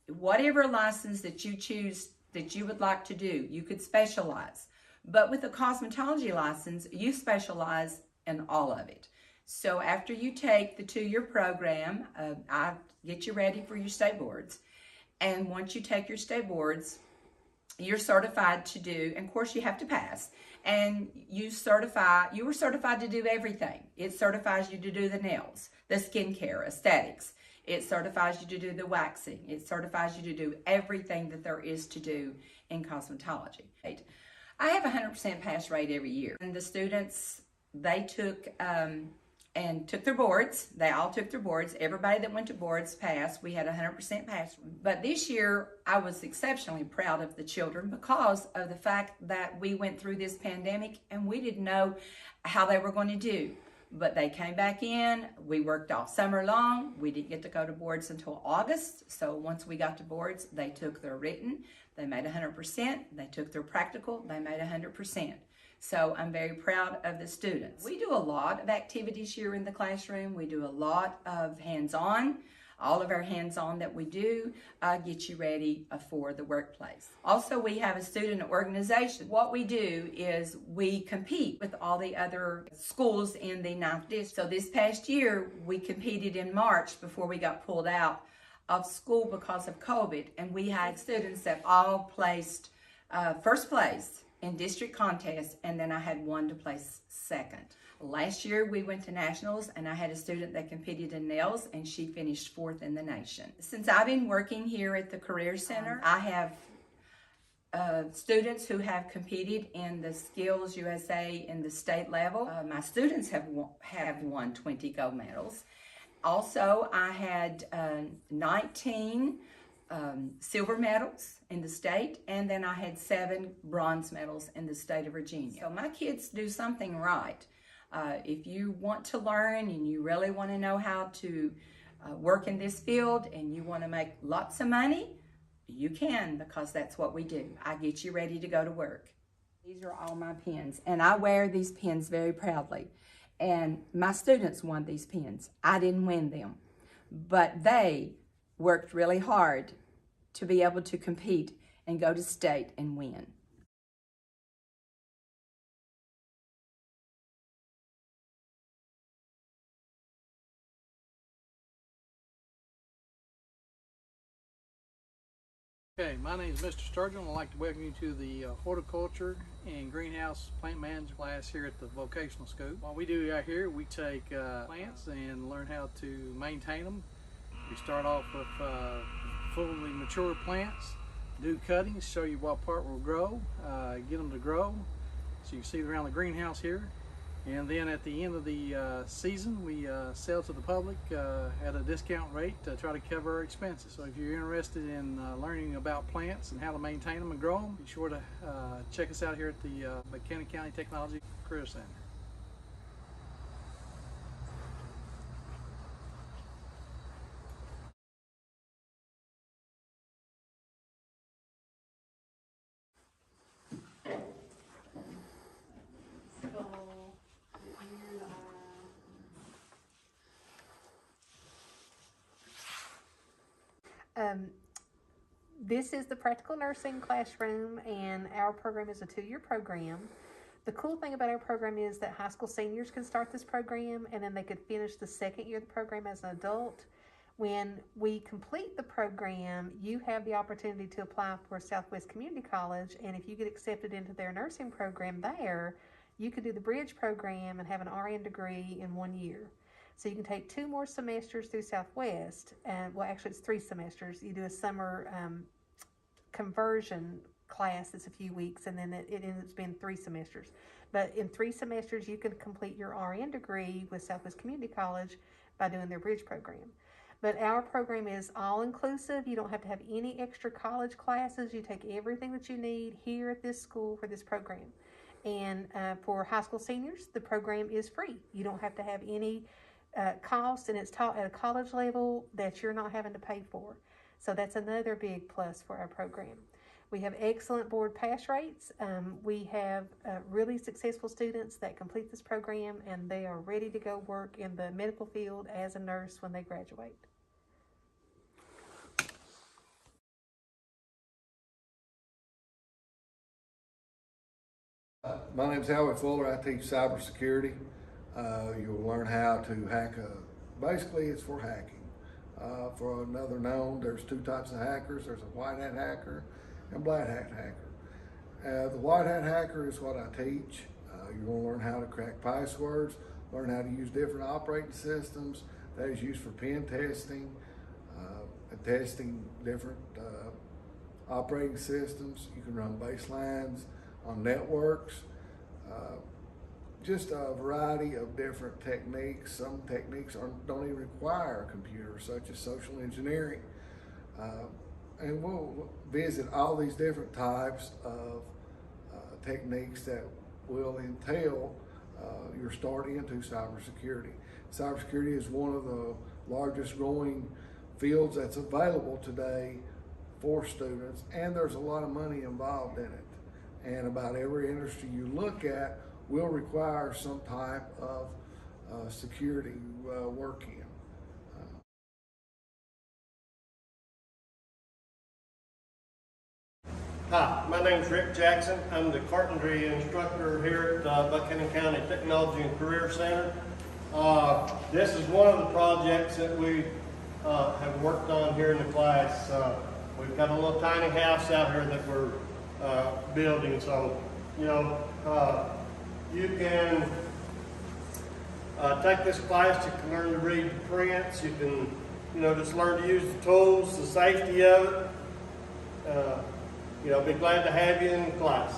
Whatever license that you choose that you would like to do, you could specialize. But with a cosmetology license, you specialize in all of it. So after you take the 2-year program, I get you ready for your state boards. And once you take your state boards, you're certified to do, and of course you have to pass, and you were certified to do everything. It certifies you to do the nails, the skincare, aesthetics. It certifies you to do the waxing. It certifies you to do everything that there is to do in cosmetology. I have a 100% pass rate every year. And the students, they took their boards. They all took their boards. Everybody that went to boards passed. We had a 100% pass. But this year, I was exceptionally proud of the children because of the fact that we went through this pandemic and we didn't know how they were going to do. But they came back in. We worked all summer long. We didn't get to go to boards until August. So once we got to boards, they took their written. They made 100%. They took their practical. They made 100%. So I'm very proud of the students. We do a lot of activities here in the classroom. We do a lot of hands-on. All of our hands-on that we do get you ready for the workplace. Also, we have a student organization. What we do is we compete with all the other schools in the 9th district. So this past year, we competed in March before we got pulled out of school because of COVID. And we had students that all placed first place in district contests, and then I had one to place second. Last year we went to nationals and I had a student that competed in nails and she finished 4th in the nation. Since I've been working here at the Career Center, I have students who have competed in the Skills USA in the state level. My students have won 20 gold medals. Also, I had 19 silver medals in the state, and then I had 7 bronze medals in the state of Virginia. So my kids do something right. If you want to learn and you really want to know how to work in this field and you want to make lots of money, you can, because that's what we do. I get you ready to go to work. These are all my pens, and I wear these pens very proudly. And my students won these pens. I didn't win them, but they worked really hard to be able to compete and go to state and win. Okay, my name is Mr. Sturgeon. I'd like to welcome you to the horticulture and greenhouse plant management class here at the vocational school. What we do out here, we take plants and learn how to maintain them. We start off with fully mature plants, do cuttings, show you what part will grow, get them to grow. So you can see around the greenhouse here. And then at the end of the season, we sell to the public at a discount rate to try to cover our expenses. So if you're interested in learning about plants and how to maintain them and grow them, be sure to check us out here at the Buchanan County Technology Career Center. This is the practical nursing classroom, and our program is a 2-year program. The cool thing about our program is that high school seniors can start this program, and then they could finish the 2nd year of the program as an adult. When we complete the program, you have the opportunity to apply for Southwest Community College, and if you get accepted into their nursing program there, you could do the bridge program and have an RN degree in 1 year. So you can take 2 more semesters through Southwest, and well, actually it's 3 semesters. You do a summer conversion class that's a few weeks, and then it ends up being 3 semesters. But in 3 semesters, you can complete your RN degree with Southwest Community College by doing their bridge program. But our program is all-inclusive. You don't have to have any extra college classes. You take everything that you need here at this school for this program. And for high school seniors, the program is free. You don't have to have any cost, and it's taught at a college level that you're not having to pay for. So that's another big plus for our program. We have excellent board pass rates. We have really successful students that complete this program, and they are ready to go work in the medical field as a nurse when they graduate. My name's Howard Fuller. I teach cybersecurity. You'll learn how to hack basically it's for hacking. For another known, there's 2 types of hackers. There's a white hat hacker and black hat hacker. The White Hat Hacker is what I teach. You're going to learn how to crack passwords, learn how to use different operating systems. That is used for pen testing, and testing different operating systems. You can run baselines on networks. Just a variety of different techniques. Some techniques don't even require a computer, such as social engineering. And we'll visit all these different types of techniques that will entail your start into cybersecurity. Cybersecurity is one of the largest growing fields that's available today for students, and there's a lot of money involved in it. And about every industry you look at will require some type of security work in. Hi, my name's Rick Jackson. I'm the carpentry instructor here at Buchanan County Technology and Career Center. This is one of the projects that we have worked on here in the class. We've got a little tiny house out here that we're building, so you can take this class. You can learn to read the prints. You can just learn to use the tools, the safety of it. Be glad to have you in the class.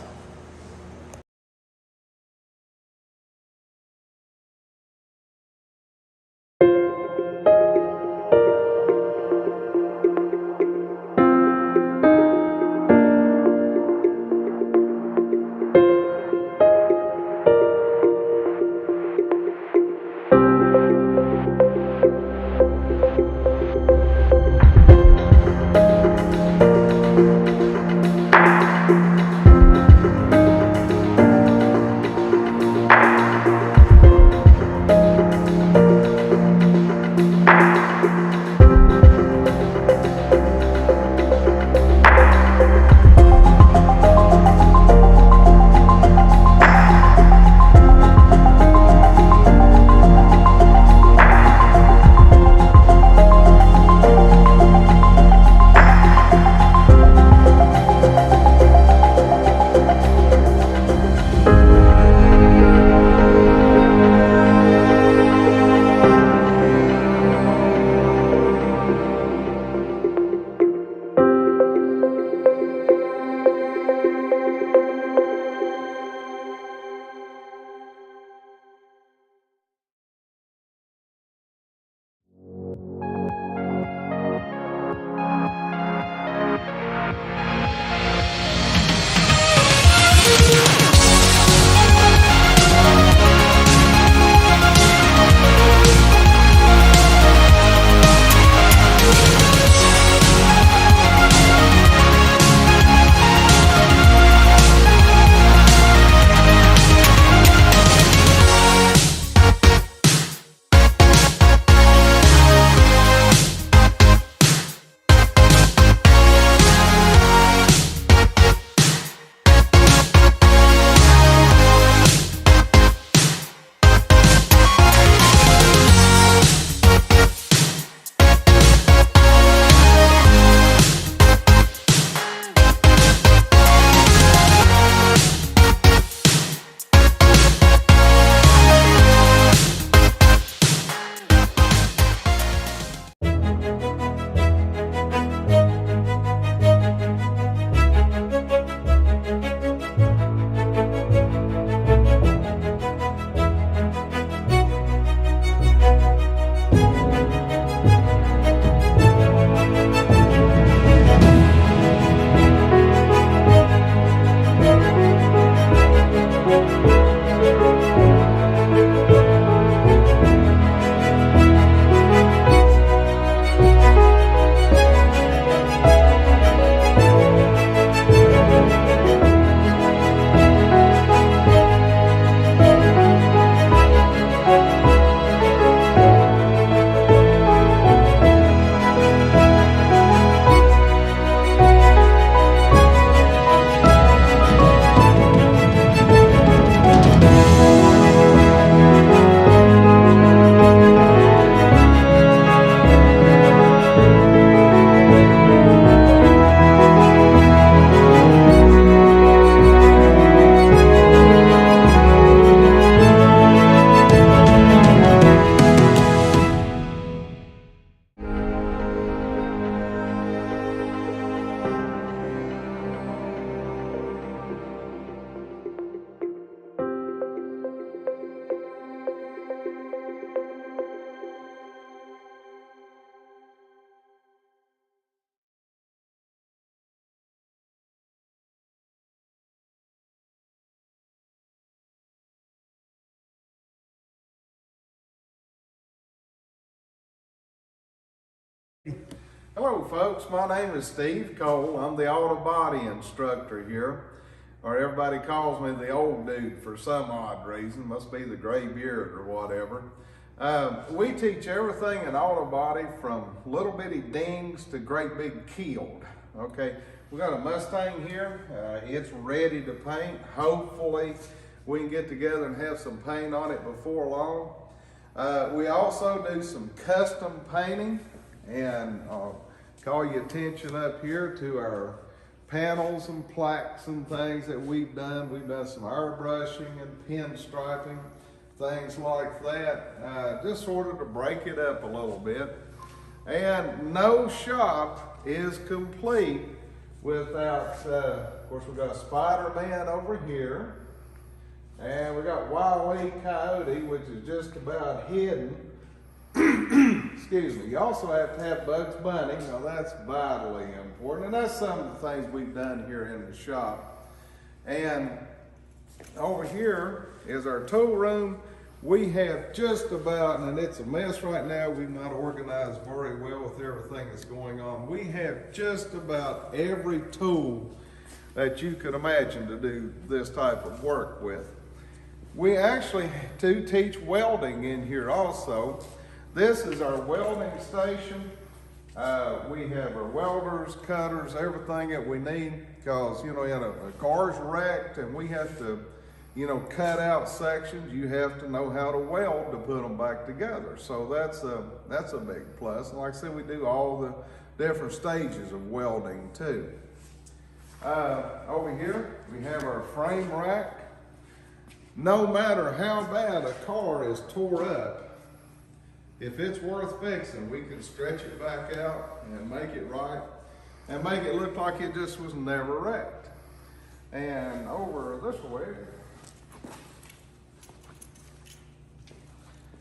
Hello folks, my name is Steve Cole. I'm the auto body instructor here, or everybody calls me the old dude for some odd reason, must be the gray beard or whatever. We teach everything in auto body from little bitty dings to great big keeled. Okay, we got a Mustang here, it's ready to paint. Hopefully we can get together and have some paint on it before long. We also do some custom painting, and call your attention up here to our panels and plaques and things that we've done. We've done some airbrushing and pinstriping, things like that, just sort of to break it up a little bit. And no shop is complete without, of course, we've got Spider-Man over here, and we got Wile E. Coyote, which is just about hidden. Excuse me. You also have to have Bugs Bunny. Now that's vitally important, and that's some of the things we've done here in the shop. And over here is our tool room. We have just about, and it's a mess right now, we've not organized very well with everything that's going on. We have just about every tool that you could imagine to do this type of work with. We actually do teach welding in here also. This is our welding station. We have our welders, cutters, everything that we need, because, you know, a car's wrecked and we have to, you know, cut out sections. You have to know how to weld to put them back together. So that's a big plus. And like I said, we do all the different stages of welding too. Over here, we have our frame rack. No matter how bad a car is tore up, if it's worth fixing, we can stretch it back out and make it right and make it look like it just was never wrecked. And over this way,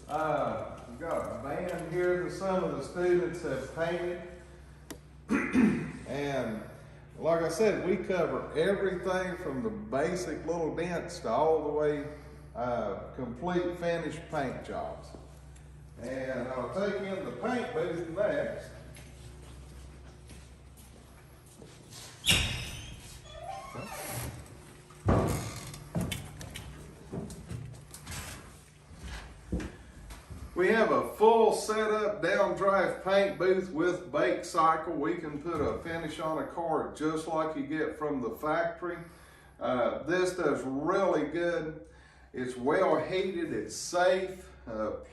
we've got a band here that some of the students have painted. And like I said, we cover everything from the basic little dents to all the way complete finished paint jobs. And I'll take in the paint booth next. We have a full setup down drive paint booth with bake cycle. We can put a finish on a car just like you get from the factory. This does really good. It's well heated, it's safe.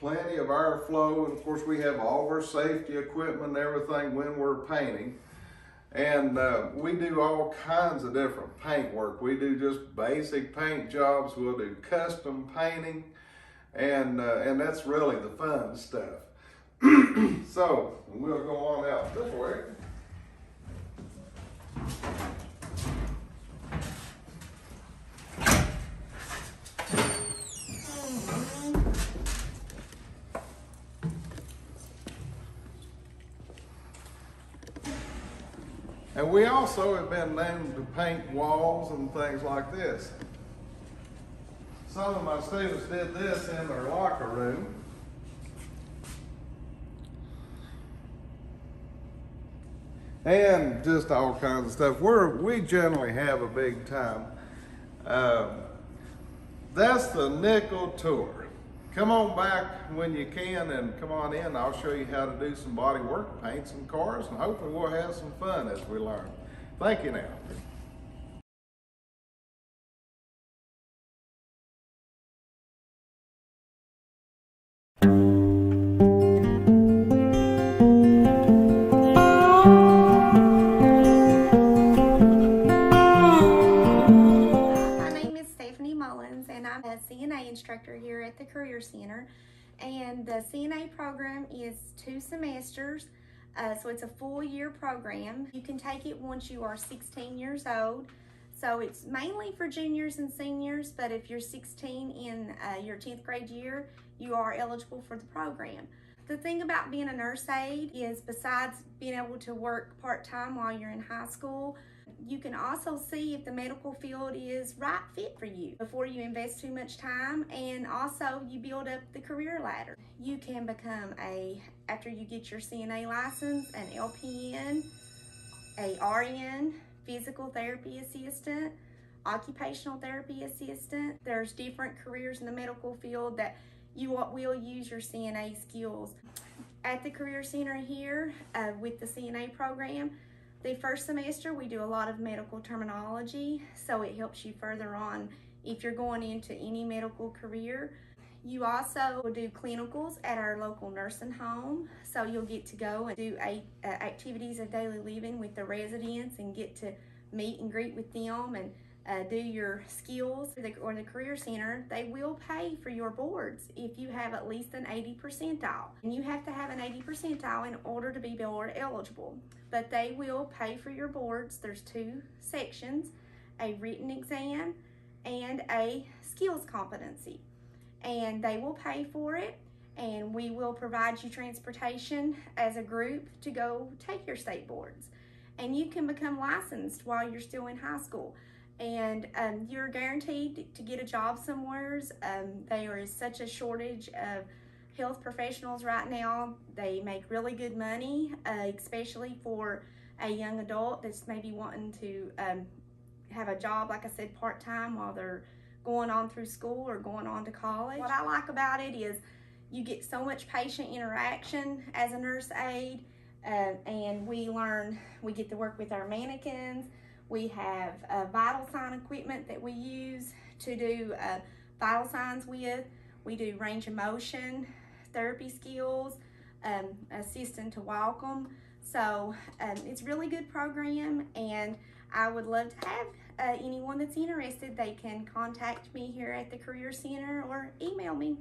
Plenty of airflow, and of course we have all of our safety equipment and everything when we're painting. And we do all kinds of different paint work. We do just basic paint jobs, we'll do custom painting, and that's really the fun stuff. So we'll go on out this way. And we also have been known to paint walls and things like this. Some of my students did this in their locker room. And just all kinds of stuff. We generally have a big time. That's the nickel tour. Come on back when you can and come on in. I'll show you how to do some body work, paint some cars, and hopefully we'll have some fun as we learn. Thank you now. CNA instructor here at the Career Center, and the CNA program is 2 semesters, so it's a full year program. You can take it once you are 16 years old, so it's mainly for juniors and seniors, but if you're 16 in your 10th grade year, you are eligible for the program. The thing about being a nurse aide is, besides being able to work part-time while you're in high school, you can also see if the medical field is right fit for you before you invest too much time, and also you build up the career ladder. You can become after you get your CNA license, an LPN, a RN, physical therapy assistant, occupational therapy assistant. There's different careers in the medical field that you will use your CNA skills. At the Career Center here with the CNA program, the first semester we do a lot of medical terminology, so it helps you further on if you're going into any medical career. You also will do clinicals at our local nursing home, so you'll get to go and do activities of daily living with the residents and get to meet and greet with them and do your skills. Or the Career Center, they will pay for your boards if you have at least an 80 percentile. And you have to have an 80 percentile in order to be board eligible. But they will pay for your boards. There's 2 sections, a written exam and a skills competency. And they will pay for it, and we will provide you transportation as a group to go take your state boards. And you can become licensed while you're still in high school. And you're guaranteed to get a job somewhere. There is such a shortage of health professionals right now. They make really good money, especially for a young adult that's maybe wanting to have a job, like I said, part-time while they're going on through school or going on to college. What I like about it is you get so much patient interaction as a nurse aide, and we get to work with our mannequins. We have vital sign equipment that we use to do vital signs with. We do range of motion, therapy skills, assisting to walk them. So it's a really good program, and I would love to have anyone that's interested. They can contact me here at the Career Center or email me.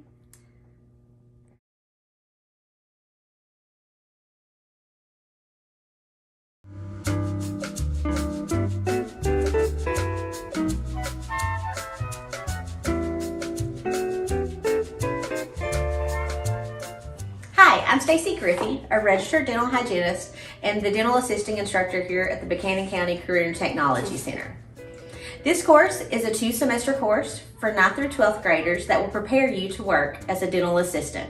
Hi, I'm Stacy Griffey, a registered dental hygienist and the dental assisting instructor here at the Buchanan County Career and Technology Center. This course is a 2-semester course for 9th through 12th graders that will prepare you to work as a dental assistant.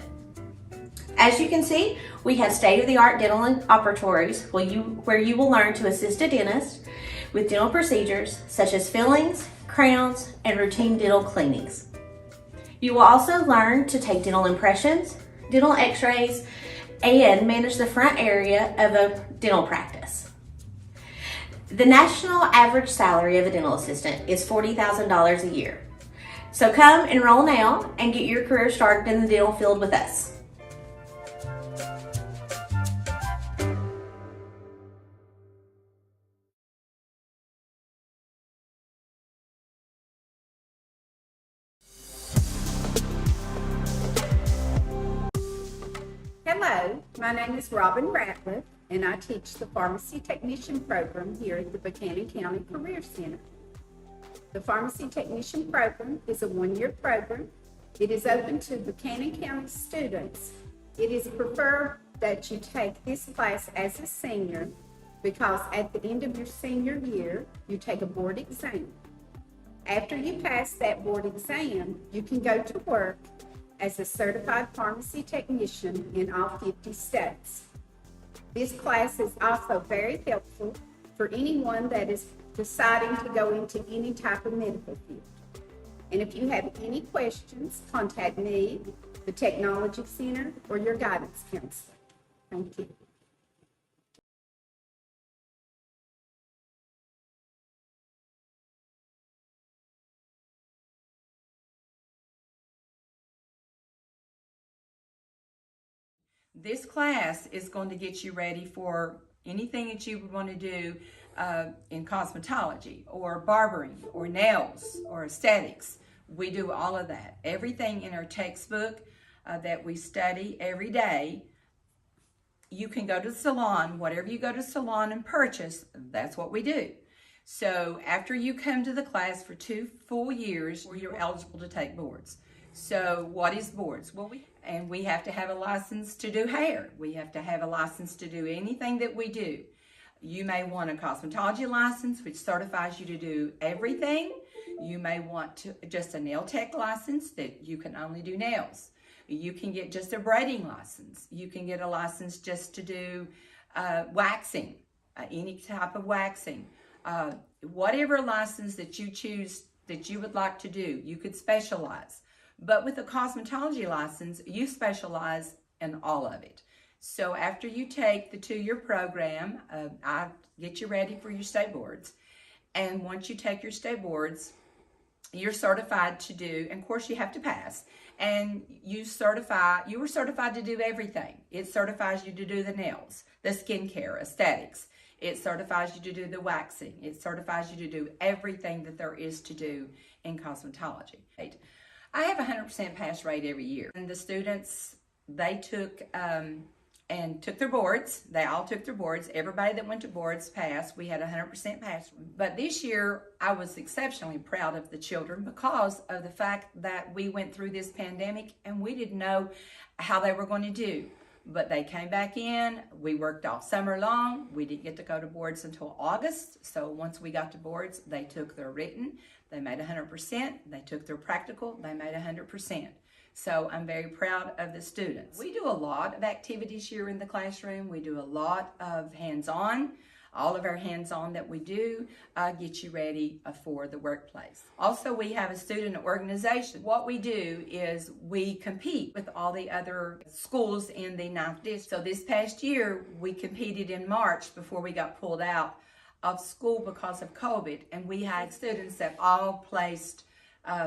As you can see, we have state-of-the-art dental operatories where you will learn to assist a dentist with dental procedures such as fillings, crowns, and routine dental cleanings. You will also learn to take dental impressions, dental x-rays, and manage the front area of a dental practice. The national average salary of a dental assistant is $40,000 a year. So come enroll now and get your career started in the dental field with us. Hello, my name is Robin Ratliff, and I teach the Pharmacy Technician program here at the Buchanan County Career Center. The Pharmacy Technician program is a 1-year program. It is open to Buchanan County students. It is preferred that you take this class as a senior because at the end of your senior year, you take a board exam. After you pass that board exam, you can go to work as a certified pharmacy technician in all 50 states. This class is also very helpful for anyone that is deciding to go into any type of medical field. And if you have any questions, contact me, the Technology Center, or your guidance counselor. Thank you. This class is going to get you ready for anything that you would want to do in cosmetology or barbering or nails or aesthetics. We do all of that. Everything in our textbook that we study every day, you can go to the salon, whatever you go to the salon and purchase, that's what we do. So after you come to the class for 2 full years, you're eligible to take boards. So what is boards? Well, we have to have a license to do hair. We have to have a license to do anything that we do. You may want a cosmetology license, which certifies you to do everything. You may want just a nail tech license that you can only do nails. You can get just a braiding license. You can get a license just to do waxing, any type of waxing. Whatever license that you choose that you would like to do, you could specialize. But with a cosmetology license, you specialize in all of it. So after you take the 2-year program, I get you ready for your state boards. And once you take your state boards, you're certified to do, and of course you have to pass, and you were certified to do everything. It certifies you to do the nails, the skincare, aesthetics. It certifies you to do the waxing. It certifies you to do everything that there is to do in cosmetology. I have a 100% pass rate every year. And the students, they took their boards. They all took their boards. Everybody that went to boards passed. We had a 100% pass. But this year, I was exceptionally proud of the children because of the fact that we went through this pandemic and we didn't know how they were going to do. But they came back in. We worked all summer long. We didn't get to go to boards until August. So once we got to boards, they took their written. They made 100%. They took their practical. They made 100%. So I'm very proud of the students. We do a lot of activities here in the classroom. We do a lot of hands-on. All of our hands-on that we do get you ready for the workplace. Also, we have a student organization. What we do is we compete with all the other schools in the 9th district. So this past year, we competed in March before we got pulled out of school because of COVID. And we had students that all placed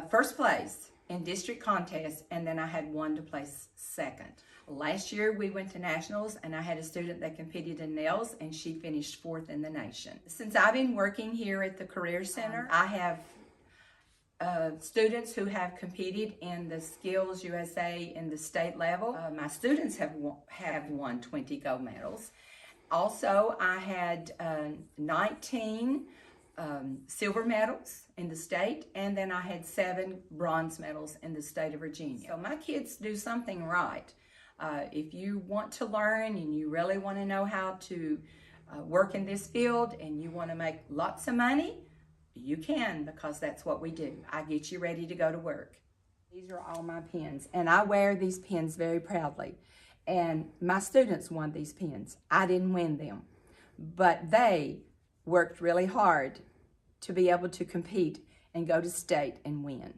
first place in district contests, and then I had one to place second. Last year we went to nationals and I had a student that competed in nails and she finished 4th in the nation. Since I've been working here at the Career Center, I have students who have competed in the Skills USA in the state level. My students have won 20 gold medals. Also, I had 19 silver medals in the state, and then I had 7 bronze medals in the state of Virginia. So my kids do something right. If you want to learn and you really want to know how to work in this field and you want to make lots of money, you can, because that's what we do. I get you ready to go to work. These are all my pens, and I wear these pens very proudly. And my students won these pens. I didn't win them, but they worked really hard to be able to compete and go to state and win.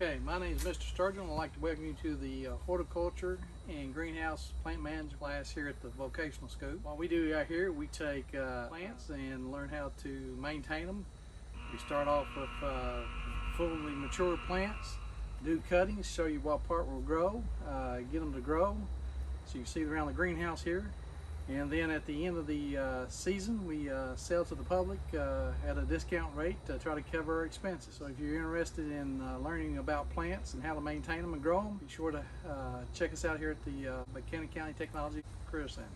Okay, my name is Mr. Sturgeon. I'd like to welcome you to the horticulture and greenhouse plant management class here at the vocational school. What we do out here, we take plants and learn how to maintain them. We start off with fully mature plants, do cuttings, show you what part will grow, get them to grow. So you see around the greenhouse here. And then at the end of the season, we sell to the public at a discount rate to try to cover our expenses. So if you're interested in learning about plants and how to maintain them and grow them, be sure to check us out here at the Buchanan County Technology Career Center.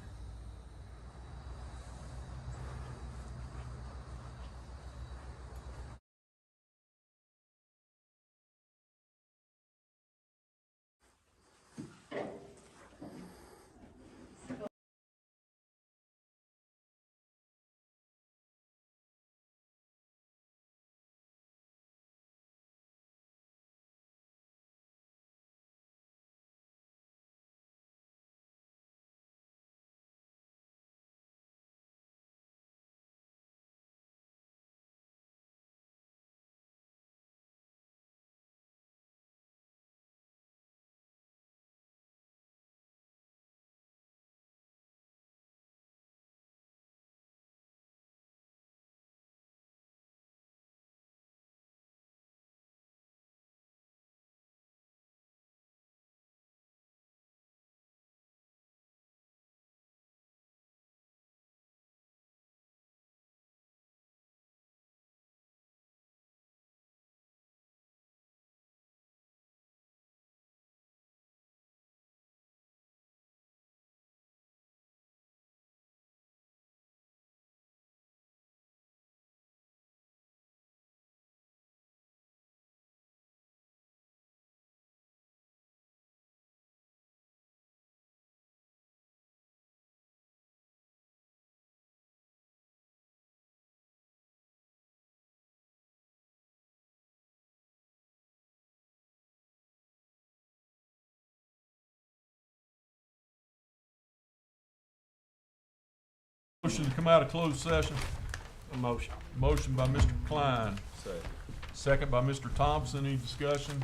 Motion to come out of closed session. A motion. Motion by Mr. Klein, Second. second by Mr. Thompson. Any discussion?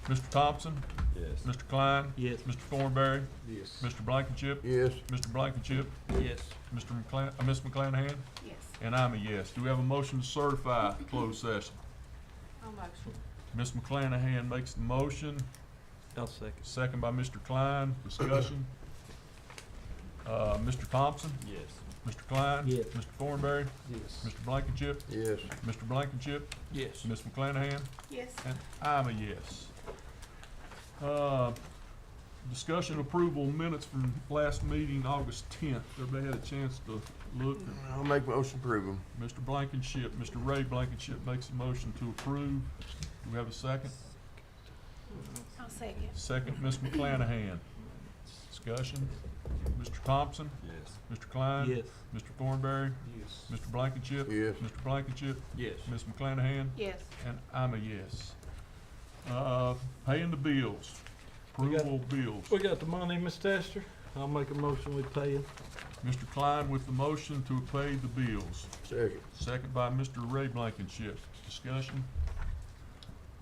Mr. Thompson? Yes. Mr. Klein? Yes. Mr. Thornberry? Yes. Mr. Blankenship? Yes. Mr. Blankenship? Yes. Ms. McClanahan? Yes. And I'm a yes. Do we have a motion to certify closed session? I'll motion. Ms. McClanahan makes the motion, I'll second. second by Mr. Klein. Discussion? Mr. Thompson? Yes. Mr. Klein? Yes. Mr. Thornberry? Yes. Mr. Blankenship? Yes. Mr. Blankenship? Yes. Ms. McClanahan? Yes. And I'm a yes. Discussion approval minutes from last meeting, August 10th. Everybody had a chance to look. I'll make motion approve them. Mr. Blankenship, Mr. Ray Blankenship makes a motion to approve. Do we have a second? I'll second. Second, Ms. McClanahan. Discussion. Mr. Thompson? Yes. Mr. Klein? Yes. Mr. Thornberry? Yes. Mr. Blankenship? Yes. Mr. Blankenship? Yes. Ms. McClanahan? Yes. And I'm a yes. Paying the bills. We got- Approval of bills. We got the money, Ms. Tester. I'll make a motion we pay it. Mr. Klein with the motion to pay the bills. Second. Second by Mr. Ray Blankenship. Discussion.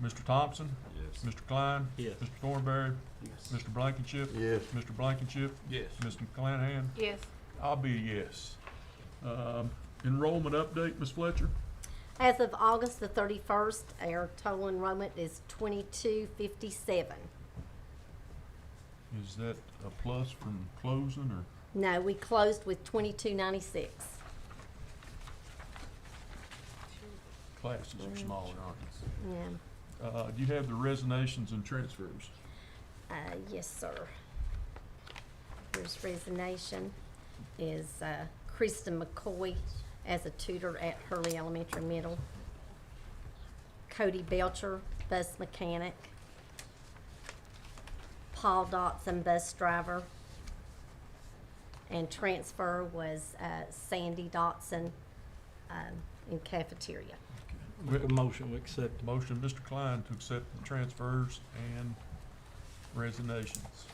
Mr. Thompson? Yes. Mr. Klein? Yes. Mr. Thornberry? Yes. Mr. Blankenship? Yes. Mr. Blankenship? Yes. Ms. McClanahan? Yes. I'll be a yes. Enrollment update, Ms. Fletcher? As of August the 31st, our total enrollment is 2257. Is that a plus from closing or? No, we closed with 2296. Classes are smaller, aren't Yeah. they? Do you have the resignations and transfers? Yes, sir. Here's resignation is Kristen McCoy as a tutor at Hurley Elementary Middle. Cody Belcher, bus mechanic. Paul Dotson, bus driver. And transfer was Sandy Dotson in cafeteria. Make a motion we accept. Motion, Mr. Klein, to accept the transfers and resignations.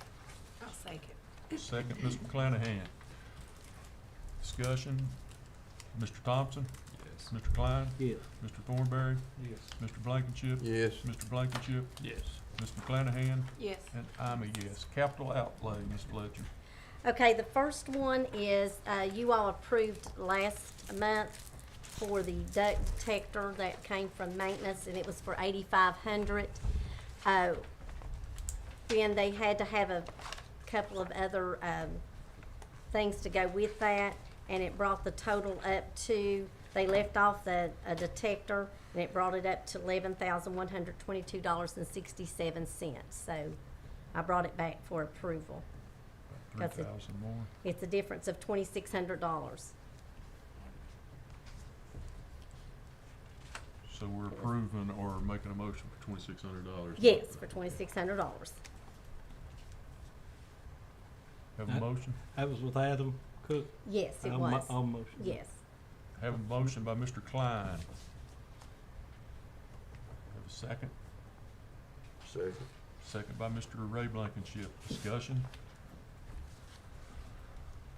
I'll second. Second, Ms. McClanahan. Discussion. Mr. Thompson? Yes. Mr. Klein? Yes. Mr. Thornberry? Yes. Mr. Blankenship? Yes. Mr. Blankenship? Yes. Ms. McClanahan? Yes. And I'm a yes. Capital outlay, Ms. Fletcher. Okay, the first one is, you all approved last month for the duct detector that came from maintenance, and it was for $8,500. Then they had to have a couple of other, things to go with that, and it brought the total up to, they left off a detector, and it brought it up to $11,122.67. So I brought it back for approval. About That's it. 3,000 more. It's a difference of $2,600. So we're approving or making a motion for $2,600? Yes, for $2,600. Have a motion? That was with Adam Cook. Yes, it I'll was. I'll motion. Yes. Have a motion by Mr. Klein. Have a second? Second. Second by Mr. Ray Blankenship. Discussion?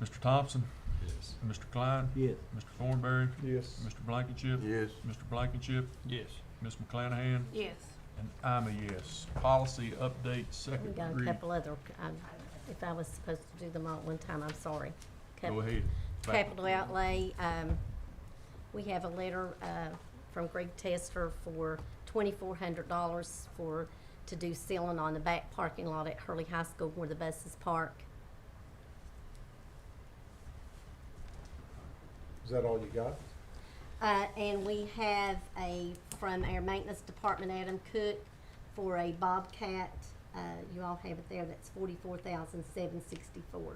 Mr. Thompson? Yes. Mr. Klein? Yes. Mr. Thornberry? Yes. Mr. Blankenship? Yes. Mr. Blankenship? Yes. Ms. McClanahan? Yes. And I'm a yes. Policy update, We second got a read. couple other, if I was supposed to do them all at one time, I'm sorry. Go ahead. Back. Capital outlay, we have a letter, from Greg Tester for $2,400 to do sealing on the back parking lot at Hurley High School where the buses park. Is that all you got? And we have from our maintenance department, Adam Cook, for a Bobcat, you all have it there, that's $44,764.12.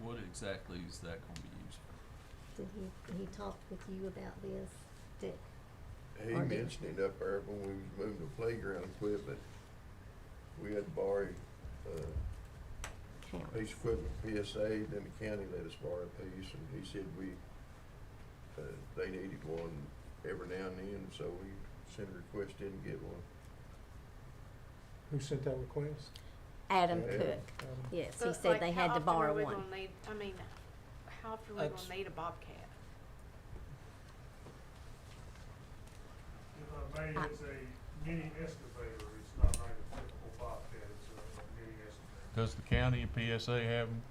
What exactly is that gonna be used for? Did he talked with you about this? He Or did- mentioned it up there when we was moving the playground equipment. We had to borrow, Count. piece of equipment, PSA, then the county let us borrow a piece, and he said they needed one every now and then, so we sent a request in to get one. Who sent that request? Adam Yeah. Cook. Yes, he But, said like, they how had to often borrow are we one. gonna need, I mean, how often are we That's- gonna need a Bobcat? Maybe it's a mini excavator, it's not like a typical Bobcat, it's a mini excavator. Does the county and PSA have them?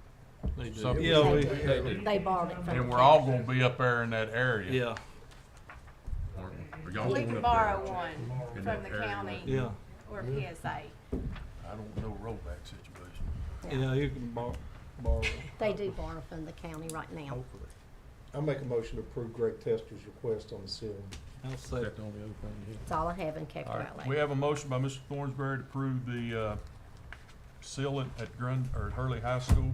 They do. Something- Yeah, we, They do. They borrowed it from the And we're county. all gonna be up there in that area. yeah, Or y'all We going can up borrow there? one In from that the area? county yeah, or PSA. I don't know rollback situation. yeah, you can borrow. They do borrow from the county right now. Hopefully. I'll make a motion to approve Greg Tester's request on the ceiling. I'll Is say, that the only other thing you That's all I have in have? capital All right, outlay. we have a motion by Mr. Thornsberry to approve the, sealant at Hurley High School,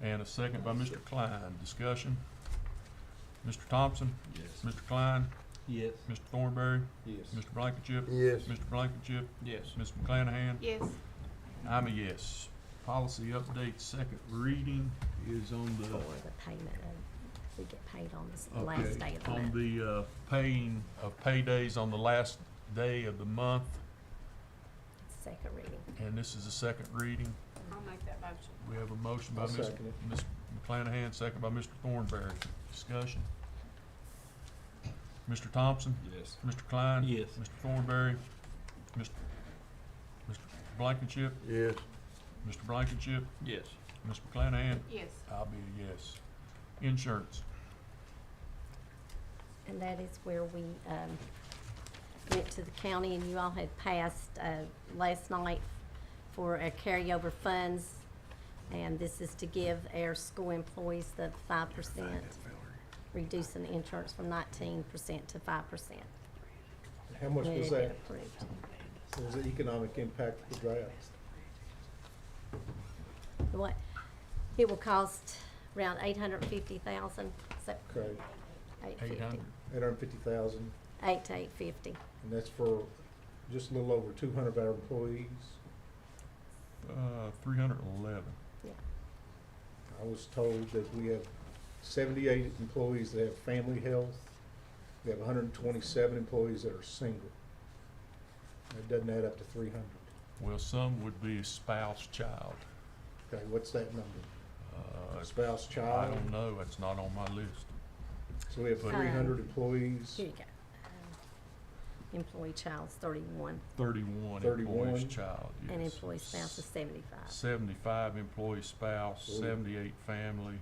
and a second by Mr. Klein. Discussion? Mr. Thompson? Yes. Mr. Klein? yes. Mr. Thornberry? Yes. Mr. Blankenship? Yes. Mr. Blankenship? Yes. Ms. McClanahan? Yes, I'm a yes. Policy update, second reading is on the, For the payment of, we get paid on the last day of the on month. the, paying of paydays on the last day of the month, Second reading. and this is the second reading. I'll make that motion. We have a motion by I'll Ms. second it. Ms. McClanahan, second by Mr. Thornberry. Discussion? Mr. Thompson? Yes. Mr. Klein? Yes. Mr. Thornberry? Mr. Blankenship? Yes. Mr. Blankenship? Yes. Ms. McClanahan? Yes, I'll be a yes. Insurance. And that is where we, went to the county and you all had passed, last night for a carryover funds. And this is to give our school employees the 5%, reducing the insurance from 19% to 5%. How much It was had been that? approved. What was the economic impact of the draft? What, it will cost around 850,000, so Okay, 850, 800. 850,000, 8 to 850. and that's for just a little over 200 of our employees. 311. I was told that we have 78 employees that have family health. We have 127 employees that are single. That doesn't add up to 300. Well, some would be spouse, child. Okay, what's that number? Spouse, I child? don't know, it's not on my list. So we have 300 employees. Here you go. Employee child's 31, 31 31. employees, child, yes. and employee spouse is 75. 75 employee spouse, Ooh. 78 family,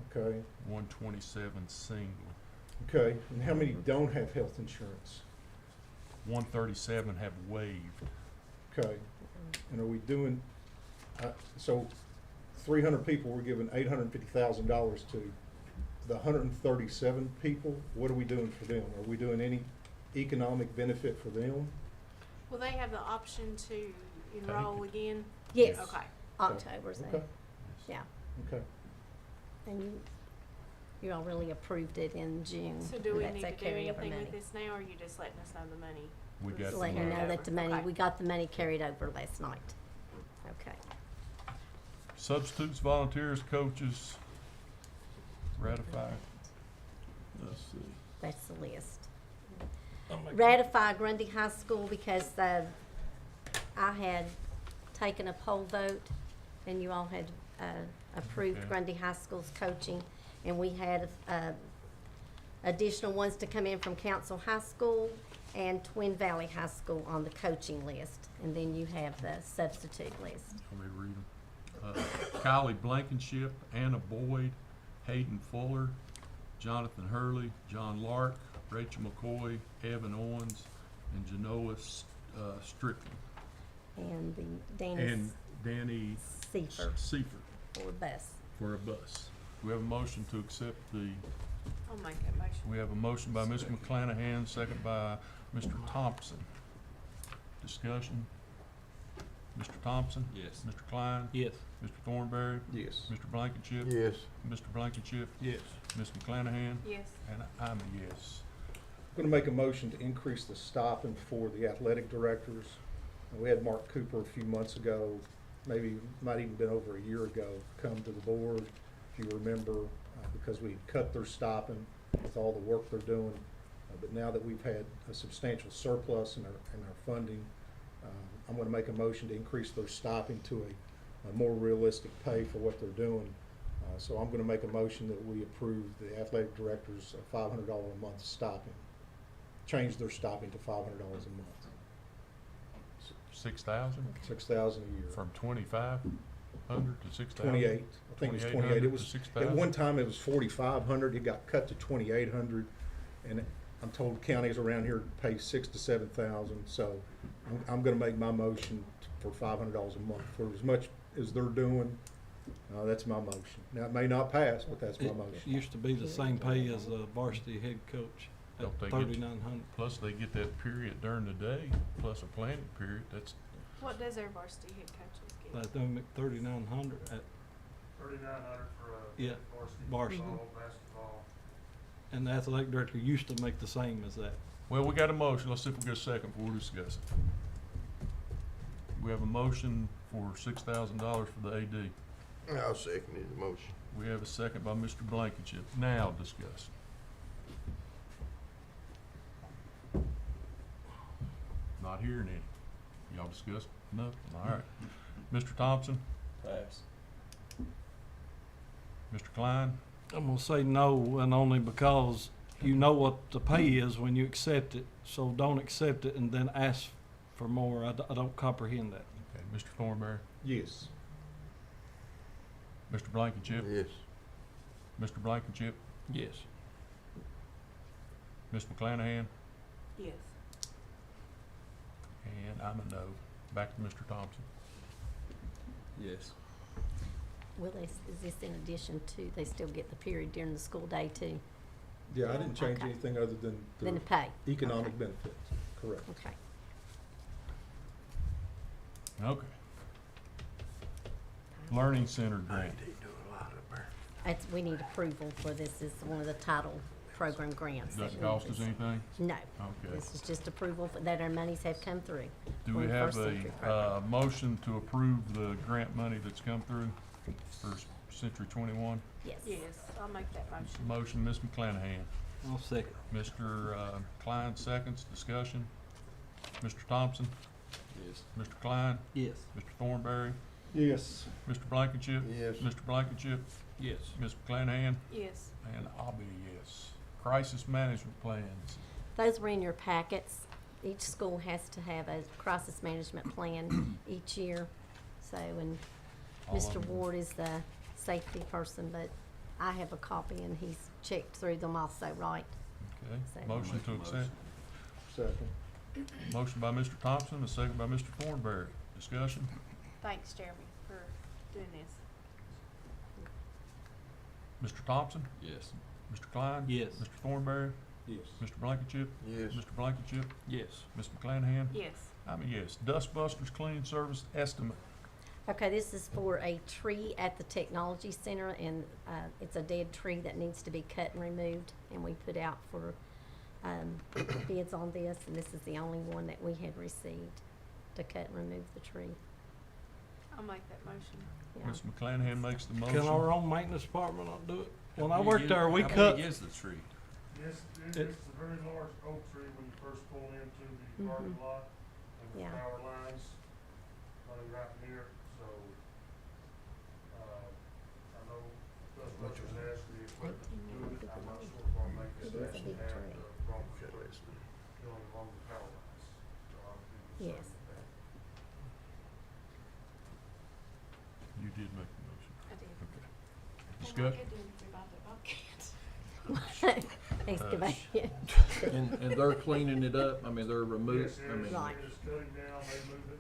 Okay, 127 single. okay. And how many don't have health insurance? 137 have waived. Okay. And are we doing, so 300 people, we're giving $850,000 to. The 137 people, what are we doing for them? Are we doing any economic benefit for them? will they have the option to enroll again? Yes, Okay, October's Okay. that, yeah. Okay. And you all really approved it in June. so do and we that's need that to do carryover anything money. with this now, or are you just letting us know the money? We got Just the letting you money. know that the money, Okay. we got the money carried over last night. Okay. Substitutes, volunteers, coaches, ratified. Let's see. That's the list. I'll make a- Ratify Grundy High School because I had taken a poll vote and you all had approved Okay. Grundy High School's coaching. And we had additional ones to come in from Council High School and Twin Valley High School on the coaching list. And then you have the substitute list. Let me read them. Kylie Blankenship, Anna Boyd, Hayden Fuller, Jonathan Hurley, John Lark, Rachel McCoy, Evan Owens, and Genoa Strickland. And the And Danny Seifert Seifert for bus. for a bus. We have a motion to accept the, I'll make that motion. we have a motion by Ms. McClanahan, second by Mr. Thompson. Discussion? Mr. Thompson? Yes. Mr. Klein? Yes. Mr. Thornberry? Yes. Mr. Blankenship? Yes. Mr. Blankenship? Yes. Ms. McClanahan? Yes, And I'm a yes. I'm gonna make a motion to increase the stipend for the athletic directors. We had Mark Cooper a few months ago, maybe, might even been over a year ago, come to the board, if you remember, because we cut their stipend with all the work they're doing. But now that we've had a substantial surplus in our funding, I'm gonna make a motion to increase their stipend to a more realistic pay for what they're doing. So I'm gonna make a motion that we approve the athletic director's $500 a month stipend. Change their stipend to $500 a month. 6,000? 6,000 a year. From 2,500 to 6,000? 28. I think it was 28. It was, to at 6,000? one time it was 4,500. It got cut to 2,800. And I'm told counties around here pay 6,000 to 7,000. So I'm gonna make my motion for $500 a month for as much as they're doing. That's my motion. Now, it may not pass, but that's my It motion. used to be the same pay as a varsity head coach at Don't they get- 3,900. Plus they get that period during the day, plus a planning period, that's, What does our varsity head coaches get? Like them at 3,900 at, 3,900 for yeah, varsity. football, basketball. And the athletic director used to make the same as that. well, we got a motion. Let's see if we get a second before we discuss it. We have a motion for $6,000 for the AD. I'll second his motion. We have a second by Mr. Blankenship. Now discuss. Not hearing any. Y'all discuss? No? All right. Mr. Thompson? Pass. Mr. Klein? I'm gonna say no, and only because you know what the pay is when you accept it, so don't accept it and then ask for more. I don't comprehend that. Okay. Mr. Thornberry? Yes. Mr. Blankenship? Yes. Mr. Blankenship? Yes. Ms. McClanahan? Yes. And I'm a no. Back to Mr. Thompson. Yes. Will they, is this in addition to, they still get the period during the school day too? Yeah, I didn't change Okay. anything other than Then the pay? economic Okay. benefits. Correct. Okay. Okay. Learning Center grant. It's, we need approval for this. It's one of the title program grants. Does that that cost we us receive. anything? No. Okay. This is just approval for, that our monies have come through. Do for we the have First Century a, program. motion to approve the grant money that's come through for Century 21? Yes. Yes, I'll make that motion. Motion, Ms. McClanahan. I'll second. Mr. Klein seconds, discussion. Mr. Thompson? Yes. Mr. Klein? Yes. Mr. Thornberry? Yes. Mr. Blankenship? Yes. Mr. Blankenship? Yes. Ms. McClanahan? Yes. And I'll be a yes. Crisis management plans. Those were in your packets. Each school has to have a crisis management plan each year. So, and All of Mr. them. Ward is the safety person, but I have a copy and he's checked through them also, right? Okay, So- motion to accept. Second. Motion by Mr. Thompson, a second by Mr. Thornberry. Discussion? Thanks, Jeremy, for doing this. Mr. Thompson? Yes. Mr. Klein? Yes. Mr. Thornberry? Yes. Mr. Blankenship? Yes. Mr. Blankenship? Yes. Ms. McClanahan? Yes. I'm a yes. Dust Busters Cleaning Service estimate. Okay, this is for a tree at the Technology Center, and it's a dead tree that needs to be cut and removed. And we put out for bids on this, and this is the only one that we had received to cut and remove the tree. I'll make that motion. Yeah. Ms. McClanahan makes the motion. Can our own maintenance department not do it? When I How worked big there, we how cut. big is the tree? It's It- a very large oak tree when you first pull into the parking lot, and the Yeah. power lines running right near, so, I know Ghostbusters has the equipment to do it, I'm not sure if I'll make It it is a actually big have tree. the proper equipment going along the power lines. So I'll be Yes. concerned with that. You did make the motion. I did. Okay. Well, Discussion? I didn't about the Bobcats. Excavation. And they're cleaning it up, I mean, they're removing, Yes, I mean. Right. it's cutting down, they move it,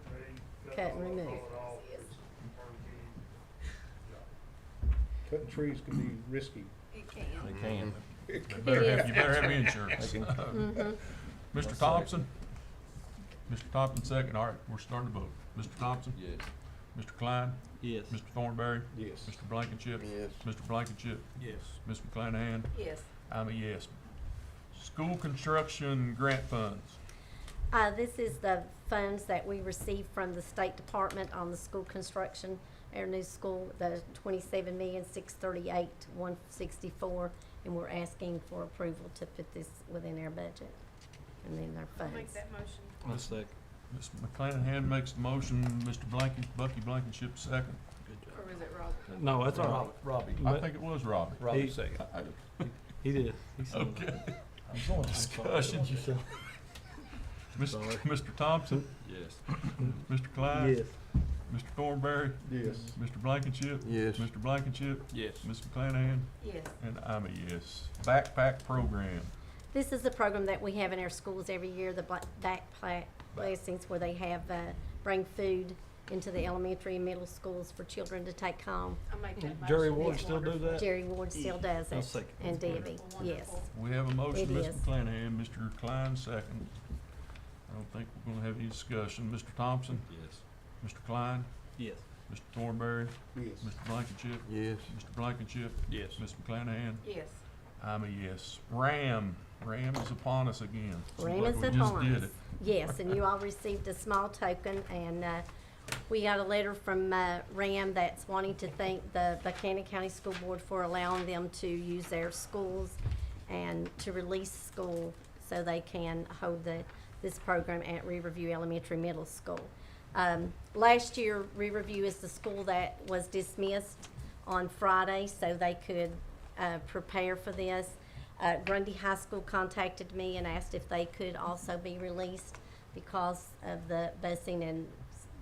they Cut and it remove. off, it's turnkey. Cutting trees can be risky. It can. They can. You better have insurance. They can- Mhm. Mr. Thompson? Mr. Thompson second. All right, we're starting to vote. Mr. Thompson? Yes. Mr. Klein? Yes. Mr. Thornberry? Yes. Mr. Blankenship? Yes. Mr. Blankenship? Yes. Ms. McClanahan? Yes. I'm a yes. School construction grant funds. This is the funds that we received from the State Department on the school construction, our new school, the $27,638,164, and we're asking for approval to put this within our budget and then our I'll funds. make that motion. I'll second. Ms. McClanahan makes the motion, Bucky Blankenship second. Or was it Robert? No, that's all right. Robbie. I think it was Robbie. Robbie He- second. He did. He said Okay. I'm sorry. Discussion. Mr. Thompson, Yes. Mr. Klein. yes. Mr. Thornberry, Yes. Mr. Blankenship. Yes. Mr. Blankenship, Yes. Ms. McClanahan, Yes. and I'm a yes. Backpack program. This is a program that we have in our schools every year, the backpack blessings, where they have, bring food into the elementary and middle schools for children to take home. I'll make that motion. Jerry Ward It's still do wonderful. that? Jerry Ward still does I'll it, second. and Debbie, Wonderful, yes. wonderful. We have a motion, It Ms. is. McClanahan, Mr. Klein second. I don't think we're gonna have any discussion. Mr. Thompson, Yes. Mr. Klein, Yes. Mr. Thornberry, Yes. Mr. Blankenship, Yes. Mr. Blankenship, Yes. Ms. McClanahan, Yes. I'm a yes. RAM is upon us again. Seems RAM like is we just upon did us. it. Yes, and you all received a small token, and we got a letter from RAM that's wanting to thank the Buchanan County School Board for allowing them to use their schools and to release school so they can hold this program at Riverview Elementary Middle School. Last year, Riverview is the school that was dismissed on Friday so they could prepare for this. Grundy High School contacted me and asked if they could also be released because of the busing, and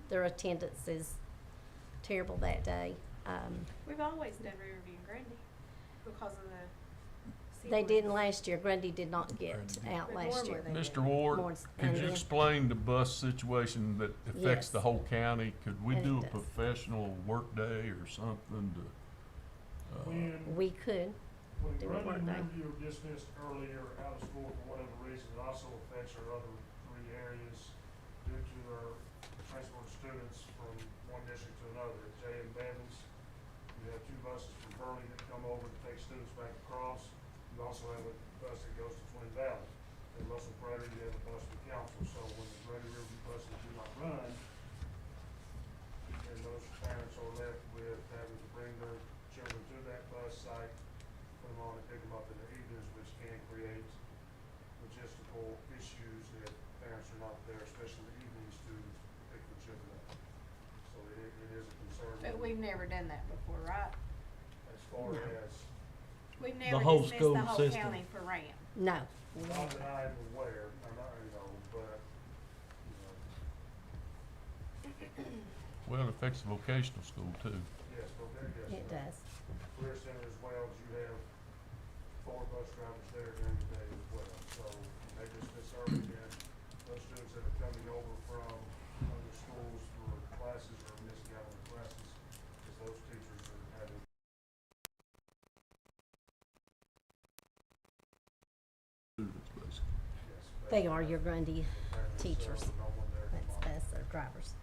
their attendance is terrible that day. We've always done Riverview and Grundy because of the. They didn't last year. Grundy did not get out But last normally year. they Mr. Ward, Lawrence, could and you then- explain the bus situation that affects Yes. the whole county? Could we And do a it does. professional work day or something to, When, We could. when do a Grundy work and day. Riverview were dismissed earlier out of school for whatever reason, it also affects our other three areas due to their transfer of students from one district to another. At J and Bevins, you have two buses from Burley that come over to take students back across. You also have a bus that goes to Twin Valley. At Russell Prater, you have a bus from council, so when the Grundy Riverview buses do not run, and those parents are left with having to bring their children to that bus site, put them on and pick them up in the evenings, which can create logistical issues if parents are not there, especially in the evenings, to pick their children up. So it is a concern. But we've never done that before, right? As far as, We've never whole dismissed school the whole system. county for RAM. No. not that I'm aware, I'm not, but, well, it affects the vocational school too. yes, yes. It does. Career Center as well, as you have 4 bus drivers there during the day as well. So they dismiss early, and those students that are coming over from other schools for classes or missing out on classes, because those teachers are having. Students, basically. Yes, They are your Grundy parents, teachers. no one there to That's monitor. us, our drivers.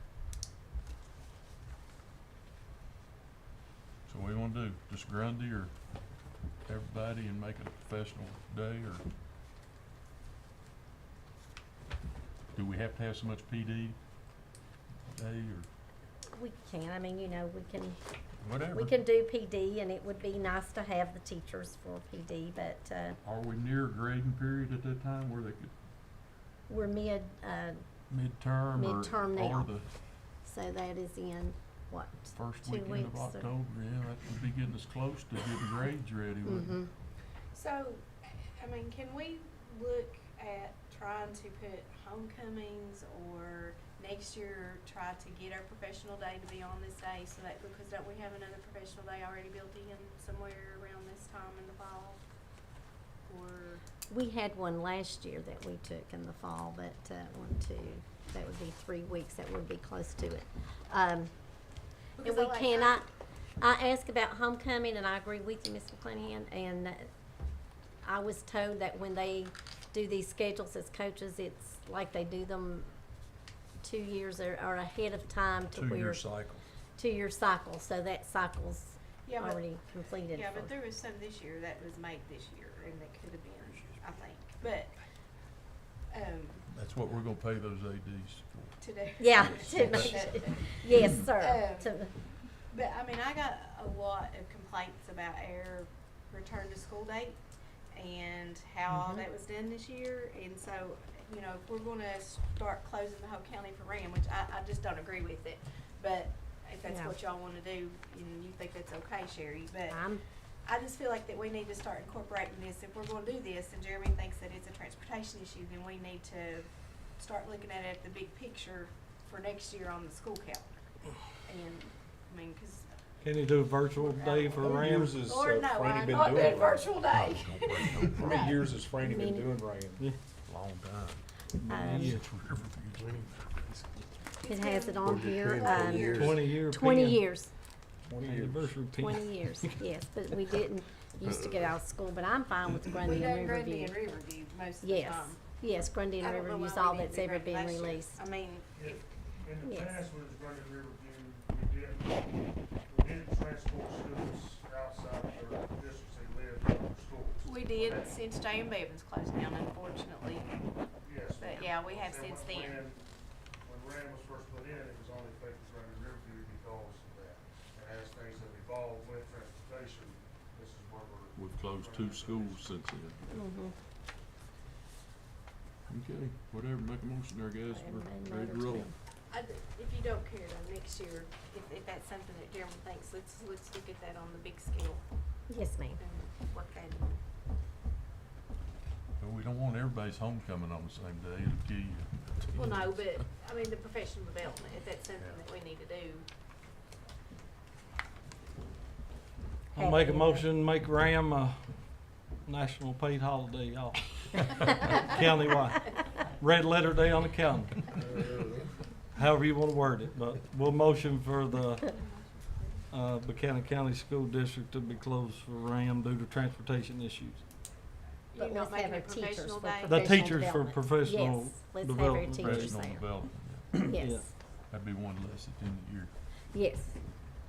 So what do you wanna do? Just Grundy or everybody and make it a professional day, or do we have to have so much PD day or We can, I mean, you know, we can whatever? do PD, and it would be nice to have the teachers for PD, but, Are we near a grading period at that time where they could we're midterm midterm or now. the so that is in, what, first 2 weekend weeks? of October? Yeah, that would be getting us close to getting grades ready, wouldn't it? Mm-hmm. So, I mean, can we look at trying to put homecomings or next year try to get our professional day to be on this day so that, because don't we have another professional day already built in somewhere around this time in the fall? Or, We had one last year that we took in the fall, but, that would be 3 weeks, that would be close to it. And Because we I like cannot, I asked about homecoming, and I agree with you, Ms. McClanahan, and I was told that when they do these schedules as coaches, it's like they do them 2 years or ahead of time to where. 2-year cycle. 2-year cycle, so that cycle's yeah, but, already completed. yeah, for- but there was some this year that was made this year and that could have been, I think, but, That's what we're gonna pay those ADs for. to do. Yeah, to make sure. Yes, sir. To- But I mean, I got a lot of complaints about our return to school date and how Mhm. that was done this year, and so you know, if we're gonna start closing the whole county for RAM, which I just don't agree with it, but if that's Yeah. what y'all wanna do, and you think that's okay, Sherry, but I'm, I just feel like that we need to start incorporating this. If we're gonna do this, and Jeremy thinks that it's a transportation issue, then we need to start looking at it, the big picture for next year on the school calendar. And, I mean, 'cause Can you do a virtual day for How many RAM? years has Lord, no, Franny I'm been not doing doing RAM? virtual day. How many years has Franny been doing RAM? Long time. Yeah. it has it on Or here, 20 years. 20 year 20 pin. years, 20 years. Anniversary pin. 20 years, yes, but we didn't used to get out of school, but I'm fine with We Grundy done and Grundy Riverview. and Riverview most of the Yes, time. yes, Grundy and I don't know Riverview's why we all need that's to be ever ready been last year. released. I mean, In the Yes. past, when it was running Riverview, we didn't transport students outside of their districts they lived in their schools. we did since J.M. Bevins closed down, unfortunately. Yes. But yeah, we have And since when then. When RAM was first put in, it was only effective running Riverview because of that. And as things have evolved with transportation, this is where we're. We've closed 2 schools since then. Mhm. Okay, whatever, make a motion there, guys, Whatever may we're ready to matter to roll. them. If you don't care though, next year, if that's something that Jeremy thinks, let's look at that on the big scale Yes, ma'am. and work that in. But we don't want everybody's homecoming on the same day, it'll kill you. Well, no, but, I mean, the professional development, if that's something that we need to do. I'll make a motion, make RAM a national paid holiday off. Countywide. Red letter day on the calendar. However you wanna word it, but we'll motion for the, Buchanan County School District to be closed for RAM due to transportation issues. You're But not let's have making our it teachers professional for day? The professional teachers for development. professional Yes, let's have our development. teachers Professional there. development, Yes, Yeah. that'd be one less at the end of the year. yes.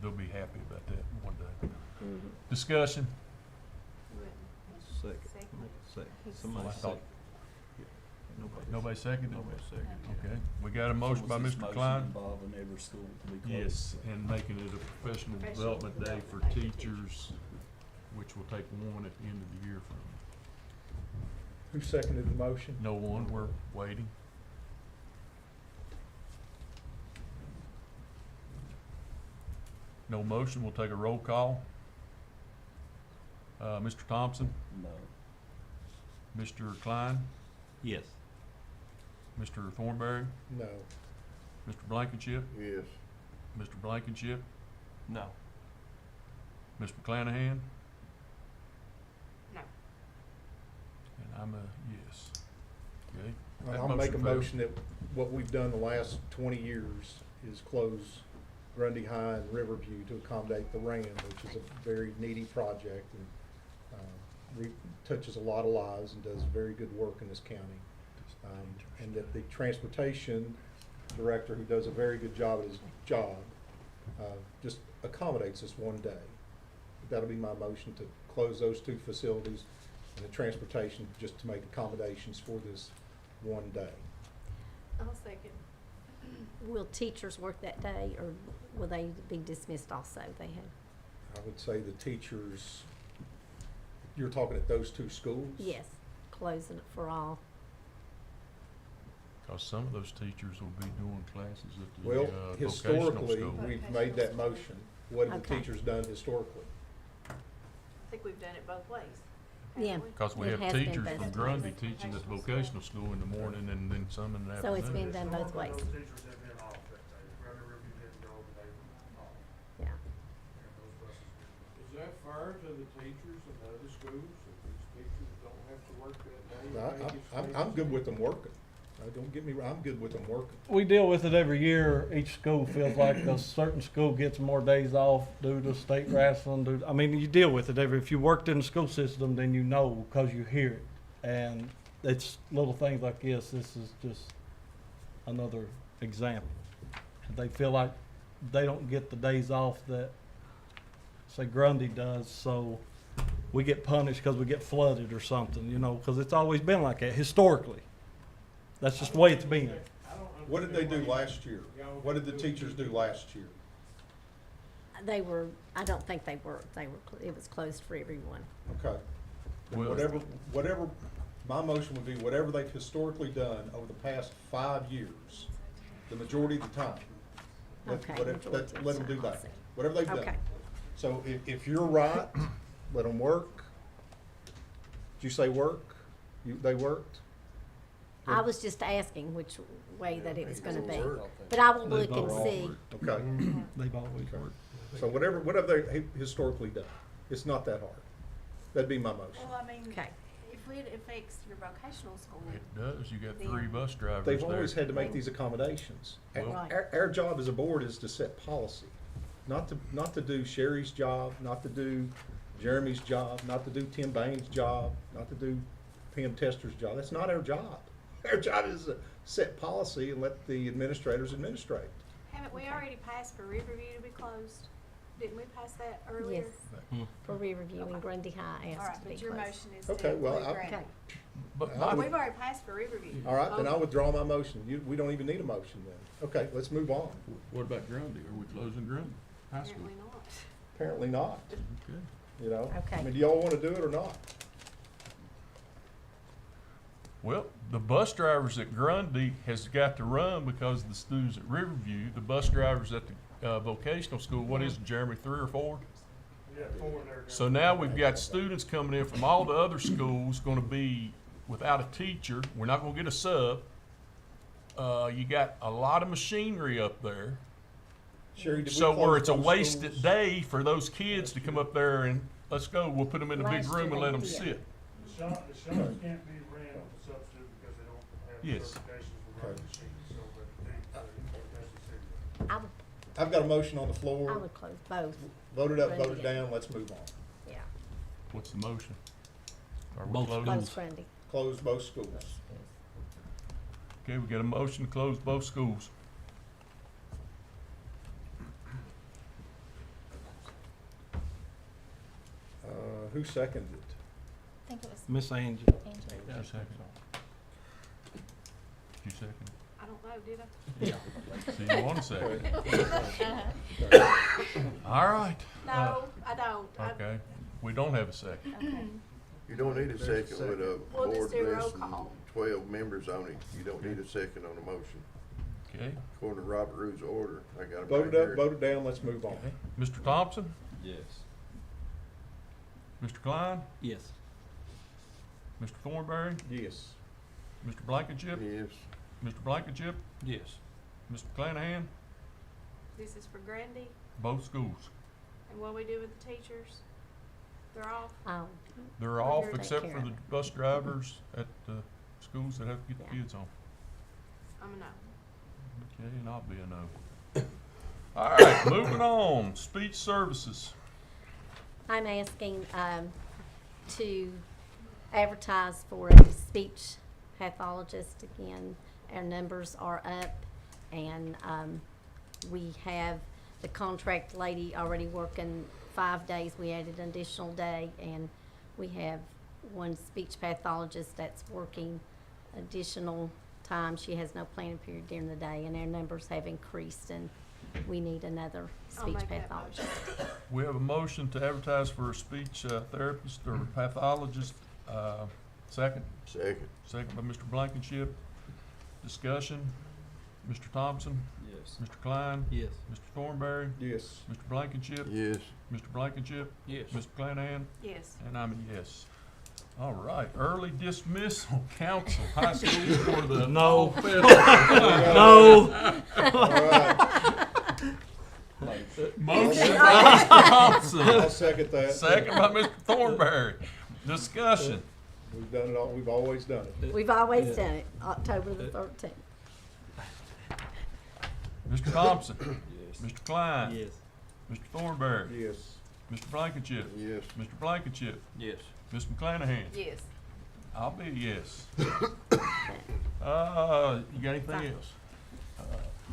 They'll be happy about that one day. Mhm. Discussion? Second. Somebody I second. thought- Nobody seconded? Okay, we got a motion by Mr. Klein. Involving every school to be closed. Yes, and making it a professional development day for teachers, which will take one at the end of the year from Who seconded the motion? no one, we're waiting. No motion, we'll take a roll call. Mr. Thompson, No. Mr. Klein, Yes. Mr. Thornberry, No. Mr. Blankenship, Yes. Mr. Blankenship, No. Mr. McClanahan, No. and I'm a yes. Okay? That I'll make a fails. motion that what we've done the last 20 years is close Grundy High and Riverview to accommodate the RAM, which is a very needy project and touches a lot of lives and does very good work in this county. And that the transportation director, who does a very good job at his job, just accommodates us one day. That'll be my motion, to close those 2 facilities and the transportation, just to make accommodations for this one day. I'll second. Will teachers work that day, or will they be dismissed also? They have, I would say the teachers, you're talking at those 2 schools? yes, closing it for all. Cause some of those teachers will be doing classes at the, Well, vocational historically, school. we've made that motion. What have the Okay. teachers done historically? I think we've done it both ways. Yeah. haven't we? Cause we It have has been teachers both from ways. Grundy teaching at the vocational school in the morning and then some in the So afternoon. it's been done both ways. Those teachers have been off that day. Grundy Riverview didn't go, they were off. Yeah. And those buses didn't go. Is that fair to the teachers in other schools, if these teachers don't have to work that day? I'm good with them working. Don't get me wrong, I'm good with them working. We deal with it every year. Each school feels like a certain school gets more days off due to state wrestling. I mean, you deal with it if you worked in the school system, then you know because you hear it. And it's little things like this. This is just another example. They feel like they don't get the days off that, say, Grundy does, so we get punished because we get flooded or something, because it's always been like that historically. That's just the way it's been. What did they do last year? What did the teachers do last year? They were, I don't think they were, it was closed for everyone. Okay. Well- Whatever My motion would be whatever they've historically done over the past 5 years, the majority of the time. Okay, Let majority of let them the do time, I that, see. whatever they've done. Okay. So if you're right, let them work. Did you say work? They worked? I was just asking which way that it was gonna be, Work. but I will They've look and all see. Okay. They've always worked. So whatever they've historically done, it's not that hard. That'd be my motion. Well, I mean, Okay. if it affects your vocational school, It does, you got Then- 3 bus drivers They've there. always had to make these accommodations. Well- Right. Our job as a board is to set policy, not to do Sherry's job, not to do Jeremy's job, not to do Tim Bain's job, not to do Pam Tester's job. That's not our job. Our job is to set policy and let the administrators administrate. haven't we already passed for Riverview to be closed? Didn't we pass that earlier? Yes, for Riverview and Grundy High All right, asked to be but your closed. motion is to Okay, well, include I- Grundy. Okay, But I my- would- We've already passed for Riverview. All right, then I withdraw my motion. We don't even need a motion then. Okay, let's move on. what about Grundy? Are we closing Grundy High School? Apparently not. Apparently not, Okay. you know? Okay. I mean, do y'all wanna do it or not? Well, the bus drivers at Grundy has got to run because the students at Riverview, the bus drivers at the vocational school, what is it, Jeremy, 3 or 4? Yeah, 4 there. So now we've got students coming in from all the other schools gonna be without a teacher. We're not gonna get a sub. You got a lot of machinery up there. Sherry, did we So where close it's a those wasted schools? day for those kids to come up there and, let's go, we'll put them in a big Last room year and let they them did. sit. The shops can't be ran on the substitute because they don't have Yes. certifications for running machines, so, but that's the city. I would, I've got a motion on the I floor. would close both, Voted up, Grundy voted down, let's move on. yeah. What's the motion? Are we Both closing? Close Grundy. Close both schools. Okay, we got a motion to close both schools. Who seconded it? I think it was Miss Angie. Angela. You second? You second? I don't know, did I? So you want a second? All right. No, I don't. Okay, we don't have a second. Okay. You don't need a second with a We'll just board do roll less than call. 12 members on it. You don't need a second on a motion. Okay, According to Robert Rules of Order, I got it right Voted up, here. voted down, let's move on. okay. Mr. Thompson? Yes. Mr. Klein? Yes. Mr. Thornberry? Yes. Mr. Blankenship? Yes. Mr. Blankenship? Yes. Mr. Clanahan? This is for Grundy, Both schools. and what we do with the teachers? They're off? Oh, They're We're off here to except take for care the of bus drivers at the schools that have to get the Yeah. kids home. I'm a no. Okay, and I'll be a no. All right, moving on. Speech services. I'm asking, to advertise for a speech pathologist again. Our numbers are up and, we have the contract lady already working 5 days. We added an additional day and we have one speech pathologist that's working additional time. She has no planning period during the day and our numbers have increased and we need another I'll speech make that pathologist. We have a motion to advertise for a speech therapist or pathologist. Second? Second. Second by Mr. Blankenship. Discussion. Mr. Thompson? Yes. Mr. Klein? Yes. Mr. Thornberry? Yes. Mr. Blankenship? Yes. Mr. Blankenship? Yes. Mr. Clanahan? Yes. And I'm a yes. All right, early dismissal council, high school for the. No. No. All right. Motion by Mr. Thompson. I'll second that. Second by Mr. Thornberry. Discussion. We've done it all, we've always done it. We've always done it, October the 13th. Mr. Thompson. Yes. Mr. Klein. Yes. Mr. Thornberry. Yes. Mr. Blankenship. Yes. Mr. Blankenship. Yes. Ms. McClanahan. Yes. I'll be a yes. You got anything else?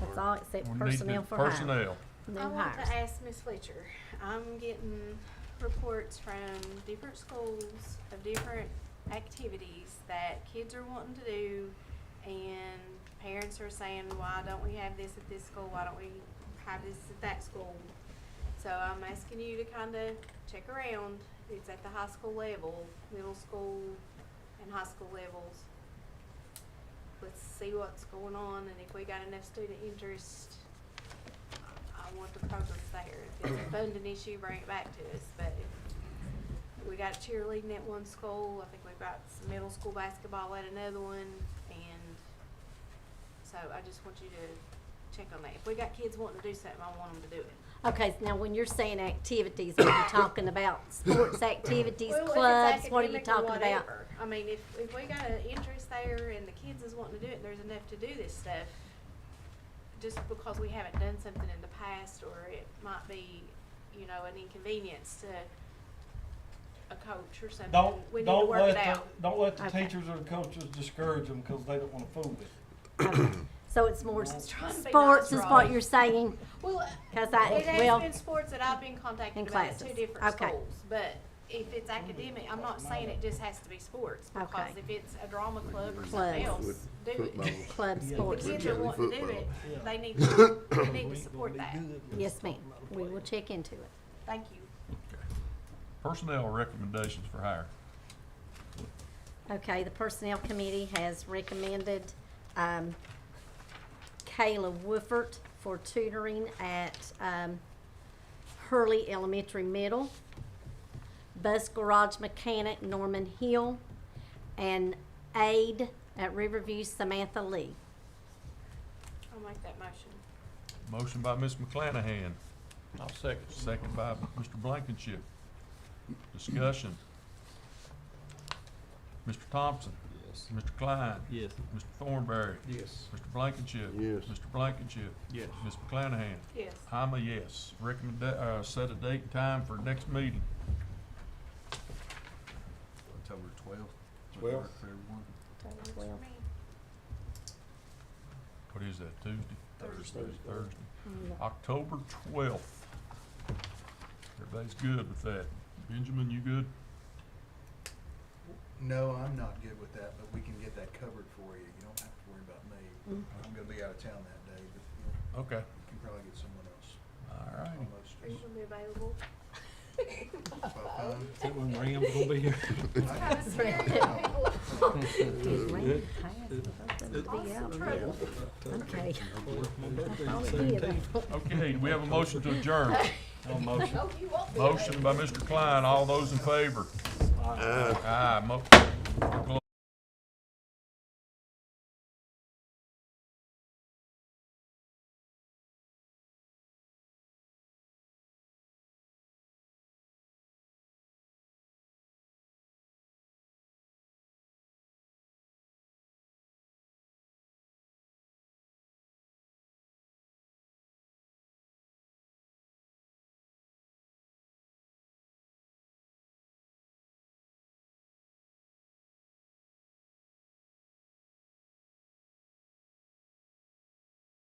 That's all except We need personnel the for hire. personnel. New I want hires. to ask Ms. Fletcher, I'm getting reports from different schools of different activities that kids are wanting to do, and parents are saying, why don't we have this at this school, why don't we have this at that school? So I'm asking you to kind of check around. It's at the high school level, middle school, and high school levels. Let's see what's going on, and if we got enough student interest, I want the programs there. If it's a funding issue, bring it back to us, but if we got cheerleading at one school, I think we've got some middle school basketball at another one, and so I just want you to check on that. If we got kids wanting to do something, I want them to do it. Okay, now when you're saying activities, are you talking about sports activities, Well, if it's clubs? What are you academic or talking about? whatever. I mean, if we got an interest there and the kids is wanting to do it, and there's enough to do this stuff, just because we haven't done something in the past, or it might be, you know, an inconvenience to a coach or something, we need to work it out. Don't let the Okay. teachers or the coaches discourage them because they don't want to fool it. So it's more trying to be sports nice, is Rob. what you're saying? Well, Cause it I, has well, been sports that I've been contacted in about at classes. two different Okay. schools, but if it's academic, I'm not saying it just has to be sports, because Okay. if it's a drama club or something Clubs. else, do it. club If sports. the kids are wanting to do it, Yeah. they need to support that. Yes, ma'am. We will check into it. Thank you. Personnel recommendations for hire. Okay, the Personnel Committee has recommended, Kayla Woofert for tutoring at, Hurley Elementary Middle, bus garage mechanic Norman Hill, and aide at Riverview Samantha Lee. I'll make that motion. Motion by Ms. McClanahan, I'll second. second by Mr. Blankenship. Discussion. Mr. Thompson. Yes. Mr. Klein. Yes. Mr. Thornberry. Yes. Mr. Blankenship. Yes. Mr. Blankenship. Yes. Ms. McClanahan. Yes. I'm a yes. Set a date and time for next meeting. October 12th. 12th. For everyone. Works for Well. me. What is that, Tuesday? Thursday. Thursday. Mm, October 12th. Everybody's good with that. Benjamin, you good? No, I'm not good with that, but we can get that covered for you. You don't have to worry about me. Mm. I'm gonna be out of town that day, but you know, Okay. you can probably get someone else. All right. Almost. Are you gonna be available? About time. Is that when Ram's gonna be here? Did rain pass? We're hoping to be out there. Okay. I thought it did. Okay, do we have a motion to adjourn? No motion. Motion by Mr. Klein. All those in favor? Aye. Aye.